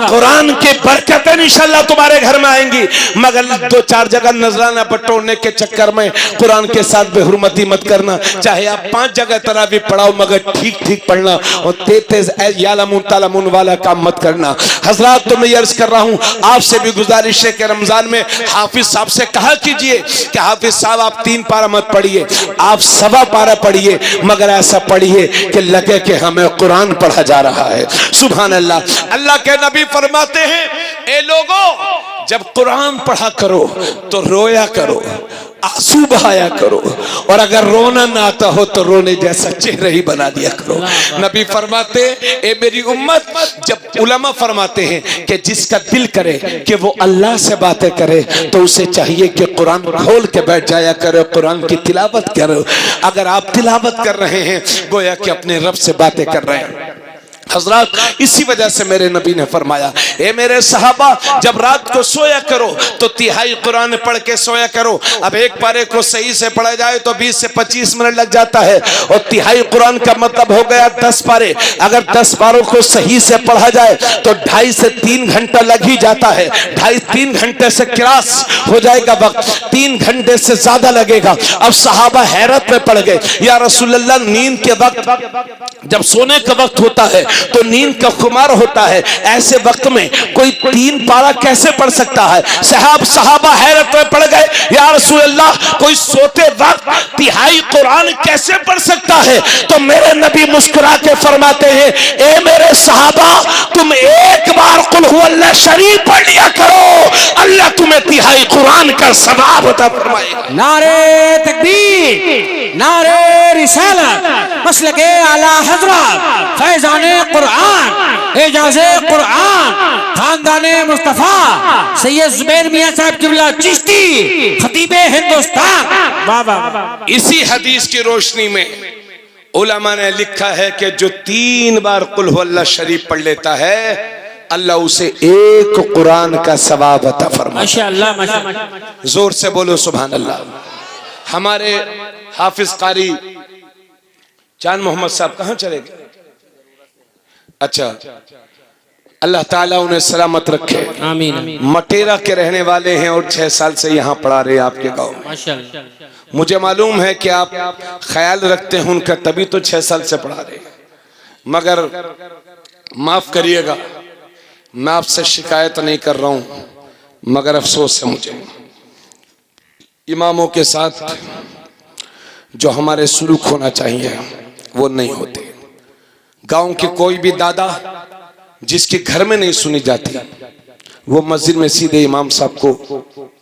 कुरान की बरकतें इंशाल्लाह तुम्हारे घर में आएंगी। मगर 2-4 जगह नजराना बटोरने के चक्कर में कुरान के साथ बेहुरमती मत करना। चाहे आप 5 जगह तरावी पढ़ाओ मगर ठीक ठीक पढ़ना, और तेज यालमुन तालमुन वाला काम मत करना। हजरात, तो मैं अर्ज कर रहा हूँ, आपसे भी गुजारिश है कि रमजान में हाफिज साहब से कहा कीजिए कि हाफिज साहब आप 3 पारा मत पढ़िए, आप 1.25 पारा पढ़िए, मगर ऐसा पढ़िए कि लगे कि हमें कुरान पढ़ा जा रहा है। सुभान अल्लाह। अल्लाह के नबी फरमाते हैं, ए लोगों, जब कुरान पढ़ा करो तो रोया करो, आंसू बहाया करो, और अगर रोना ना आता हो तो रोने जैसा चेहरा ही बना दिया करो। नबी फरमाते, ए मेरी उम्मत, जब उलमा फरमाते हैं कि जिसका दिल करे कि वो अल्लाह से बातें करे तो उसे चाहिए कि कुरान खोल के बैठ जाया करे, कुरान की तिलावत करो। अगर आप तिलावत कर रहे हैं गोया कि अपने रब से बातें कर रहे हैं। हजरत, इसी वजह से मेरे नबी ने फरमाया, ए मेरे सहाबा, जब रात को सोया करो तो 1/3 कुरान पढ़ के सोया करो। अब एक पारे को सही से पढ़ा जाए तो 20 से 25 मिनट लग जाता है, और 1/3 कुरान का मतलब हो गया 10 पारे। अगर 10 पारों को सही से पढ़ा जाए तो 2.5 से 3 घंटा लग ही जाता है। 2.5-3 घंटे से क्रॉस हो जाएगा वक्त, 3 घंटे से ज्यादा लगेगा। अब सहाबा हैरत में पड़ गए, या रसूलल्लाह, नींद के वक्त, जब सोने का वक्त होता है तो नींद का खुमार होता है, ऐसे वक्त में कोई 3 पारा कैसे पढ़ सकता है? सहाबा हैरत में पड़ गए, या रसूल अल्लाह, कोई सोते वक्त 1/3 कुरान कैसे पढ़ सकता है? तो मेरे नबी मुस्कुरा के फरमाते हैं, ए मेरे सहाबा, तुम एक बार कुल हुवल्लाह शरीफ पढ़ लिया करो, अल्लाह तुम्हें 1/3 कुरान का सवाब अता फरमाएगा। नारे तकबीर, नारे रिसालत, मसलके आला हजरत, फैजाने कुरान, एजाज़े कुरान, खानदाने मुस्तफा सैयद जुबैर मियां साहब किबला चिश्ती, खतीबे हिंदुस्तान। वाह वाह। इसी हदीस की रोशनी में उलमा ने लिखा है कि जो 3 बार कुल हुवल्लाह शरीफ पढ़ लेता है, अल्लाह उसे 1 कुरान का सवाब अता फरमाता। माशाअल्लाह, माशाअल्लाह। जोर से बोलो सुभान अल्लाह। हमारे हाफिज कारी चांद मोहम्मद साहब कहां चले गए? अच्छा, अल्लाह ताला उन्हें सलामत रखे, आमीन। मटेरा के रहने वाले हैं और 6 साल से यहाँ पढ़ा रहे आपके गांव में। माशाअल्लाह। मुझे मालूम है कि आप ख्याल रखते हैं उनका, तभी तो 6 साल से पढ़ा रहे हैं। मगर माफ करिएगा, मैं आपसे शिकायत नहीं कर रहा हूं, मगर अफसोस है मुझे, इमामों के साथ जो हमारे सुलूक होना चाहिए वो नहीं होते। गांव के कोई भी दादा जिसके घर में नहीं सुनी जाती, वो मस्जिद में सीधे इमाम साहब को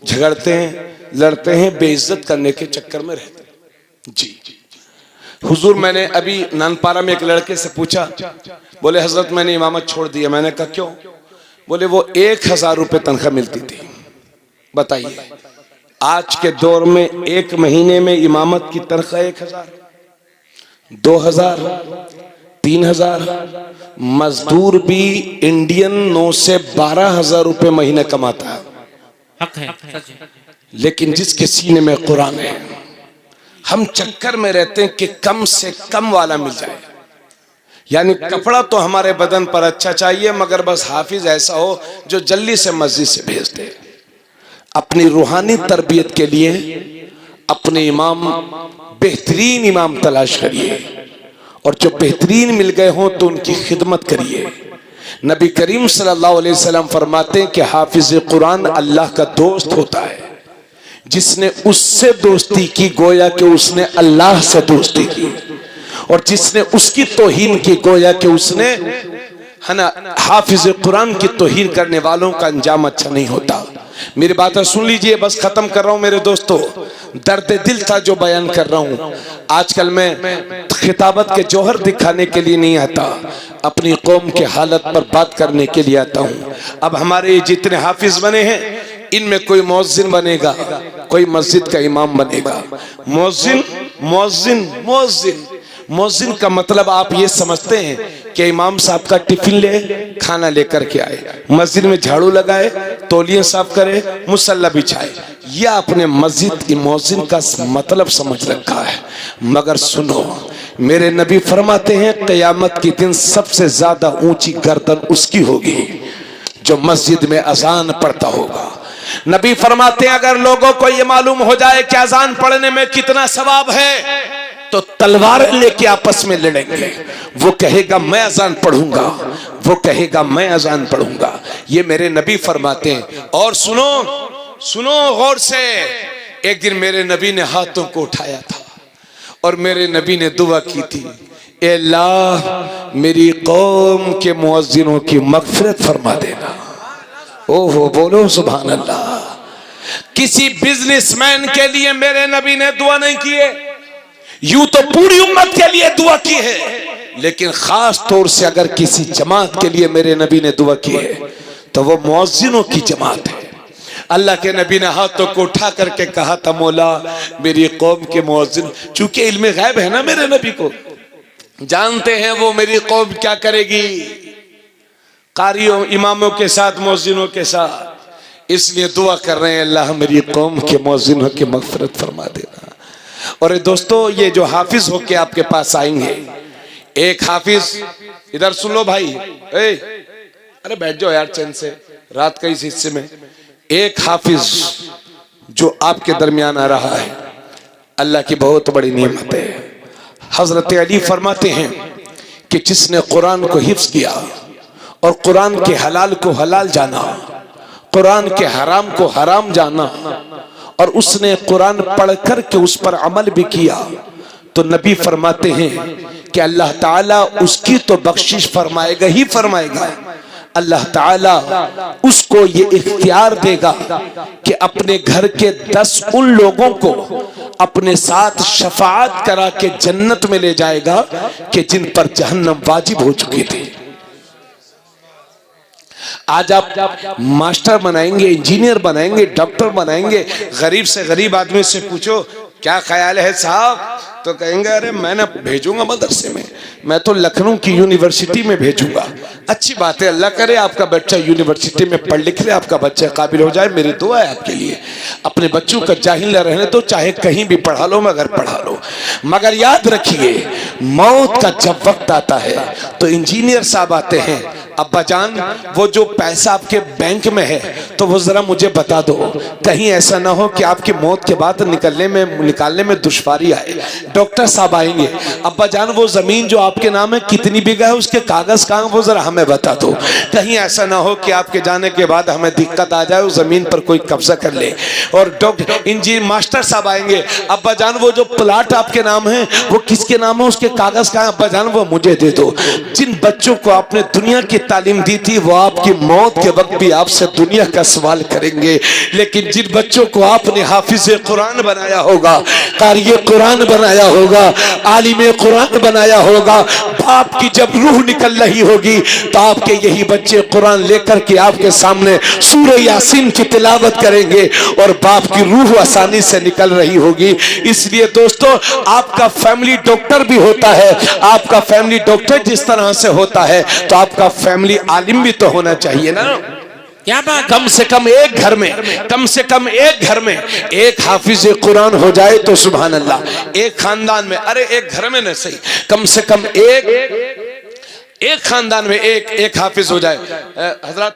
झगड़ते हैं, लड़ते हैं, बेइज्जत करने के चक्कर में रहते हैं। जी हुजूर, मैंने अभी नानपारा में एक लड़के से पूछा, बोले हजरत मैंने इमामत छोड़ दिया। मैंने कहा क्यों? बोले वो 1000 रुपये तनख्वाह मिलती थी। बताइए आज के दौर में एक महीने में इमामत की तनख्वाह 1000, 2000, 3000। मजदूर भी इंडियन 9 से 12,000 रुपये महीने कमाता है। हक है, सच है। लेकिन जिसके सीने में कुरान है, हम चक्कर में रहते हैं कि कम से कम वाला मिल जाए। यानी कपड़ा तो हमारे बदन पर अच्छा चाहिए, मगर बस हाफिज ऐसा हो जो जल्दी से मस्जिद से भेज दे। अपनी रूहानी तरबियत के लिए अपने इमाम, बेहतरीन इमाम तलाश करिए, और जो बेहतरीन मिल गए हों तो उनकी खिदमत करिए। नबी करीम सल्लल्लाहु अलैहि वसल्लम फरमाते हैं कि हाफिज कुरान अल्लाह का दोस्त होता है। जिसने उससे दोस्ती की गोया कि उसने अल्लाह से दोस्ती की, और जिसने उसकी तौहीन की गोया कि उसने, है ना, हाफिज कुरान की तौहीन करने वालों का अंजाम अच्छा नहीं होता। मेरी बात सुन लीजिए, बस खत्म कर रहा हूं मेरे दोस्तों। दर्द दिल था जो बयान कर रहा हूं। आजकल मैं खिताबत के जौहर दिखाने के लिए नहीं आता, अपनी कौम के हालत पर बात करने के लिए आता हूं। अब हमारे जितने हाफिज बने हैं, इनमें कोई मुअज्जिन बनेगा, कोई मस्जिद का इमाम बनेगा। मुअज्जिन मुअज्जिन मुअज्जिन मुअज्जिन का मतलब आप ये समझते हैं कि इमाम साहब का टिफिन ले, खाना लेकर के आए, मस्जिद में झाड़ू लगाए, तौलिया साफ करे, मुसल्ला बिछाए। यह आपने मस्जिद मुअज्जिन का मतलब समझ रखा है। मगर सुनो, मेरे नबी फरमाते हैं क़यामत के दिन सबसे ज्यादा ऊंची गर्दन उसकी होगी जो मस्जिद में अजान पढ़ता होगा। नबी फरमाते हैं अगर लोगों को यह मालूम हो जाए कि अजान पढ़ने में कितना सवाब है, तो तलवार लेके आपस में लड़ेंगे। वो कहेगा मैं अजान पढ़ूंगा, वो कहेगा मैं अजान पढ़ूंगा। ये मेरे नबी फरमाते हैं। और सुनो सुनो गौर से, एक दिन मेरे नबी ने हाथों को उठाया था और मेरे नबी ने दुआ की थी, ए अल्लाह मेरी कौम के मुअज्जिनों की मगफिरत फरमा देना। ओहो, बोलो सुभान अल्लाह। किसी बिजनेसमैन के लिए मेरे नबी ने दुआ नहीं की है, यूं तो पूरी उम्मत के लिए दुआ की है, लेकिन खास तौर से अगर किसी जमात के लिए मेरे नबी ने दुआ की है तो वो मुअज्जिनों की जमात है। अल्लाह के नबी ने हाथों को उठा करके कहा था, मौला मेरी कौम के मुअज्जिन, चूंकि इल्म गैब है ना, मेरे नबी को जानते हैं वो मेरी कौम क्या करेगी कारियों इमामों के साथ, मुअज्जिनों के साथ, इसलिए दुआ कर रहे हैं अल्लाह मेरी कौम के मुअज्जिनों की मगफिरत फरमा देना। और दोस्तों, ये जो हाफिज होके आपके पास आएंगे, एक हाफिज, इधर सुन लो भाई, अरे बैठ जाओ यार चैन से, रात का इस हिस्से में। एक हाफिज जो आपके दरमियान आ रहा है, अल्लाह की बहुत बड़ी नेमत है। हजरत अली फरमाते हैं कि जिसने कुरान को हिफ्ज किया और कुरान के हलाल को हलाल जाना, कुरान के हराम को हराम जाना, और उसने कुरान पढ़ कर के उस पर अमल भी किया, तो नबी फरमाते हैं कि अल्लाह ताला उसकी तो बख्शिश फरमाएगा ही फरमाएगा। अल्लाह ताला उसको ये इख्तियार देगा कि अपने घर के 10 उन लोगों को अपने साथ शफाअत करा के जन्नत में ले जाएगा कि जिन पर जहन्नम वाजिब हो चुकी थी। आज आप मास्टर बनाएंगे, इंजीनियर बनाएंगे, डॉक्टर बनाएंगे, गरीब से गरीब आदमी से पूछो क्या ख्याल है साहब, तो कहेंगे अरे मैं ना भेजूंगा मदरसे में, मैं तो लखनऊ की यूनिवर्सिटी में भेजूंगा। अच्छी बात है, अल्लाह करे आपका बच्चा यूनिवर्सिटी में पढ़ लिख ले, आपका बच्चा काबिल हो जाए, मेरी दुआ है आपके लिए। अपने बच्चों का जाहिल न रहने तो, चाहे कहीं भी पढ़ा लो, मगर पढ़ा लो। मगर याद रखिए, मौत का जब वक्त आता है तो इंजीनियर साहब आते हैं, अब्बा जान वो जो पैसा आपके बैंक में है तो वो जरा मुझे बता दो, कहीं ऐसा ना हो कि आपकी मौत के बाद निकालने में दुश्वारी आए। डॉक्टर साहब आएंगे, अब्बा जान वो जमीन जो आपके नाम है कितनी बीघा है, उसके कागज कहाँ, वो जरा हमें हमें बता दो, कहीं ऐसा ना हो कि आपके जाने के बाद हमें दिक्कत आ जाए, उस जमीन पर कोई कब्जा कर ले। और डॉक्टर इंजीनियर मास्टर साहब आएंगे, अब्बा जान वो जो प्लाट आपके नाम है वो किसके नाम है, उसके कागज कहाँ, अब्बा जान वो मुझे दे दो। जिन बच्चों को आपने दुनिया की तालीम दी थी वो आपकी मौत के वक्त भी आपसे दुनिया का सवाल करेंगे। लेकिन जिन बच्चों को आपने हाफिज कुरान बनाया होगा, कारी कुरान बनाया होगा, आलिम कुरान बनाया होगा, बाप की जब रूह निकल रही होगी तो आपके यही बच्चे कुरान लेकर के आपके सामने सूरह यासीन की तिलावत करेंगे और बाप की रूह आसानी से निकल रही होगी। इसलिए दोस्तों, आपका फैमिली डॉक्टर भी होता है, आपका फैमिली डॉक्टर जिस तरह से होता है तो आपका फैमिली आलिम भी तो होना चाहिए ना। क्या बात, कम से कम एक घर में, कम से कम एक घर में एक हाफिज कुरान हो जाए तो सुभान अल्लाह। एक खानदान में, अरे एक घर में नहीं सही, कम से कम एक खानदान में एक हाफिज हो जाए। हजरत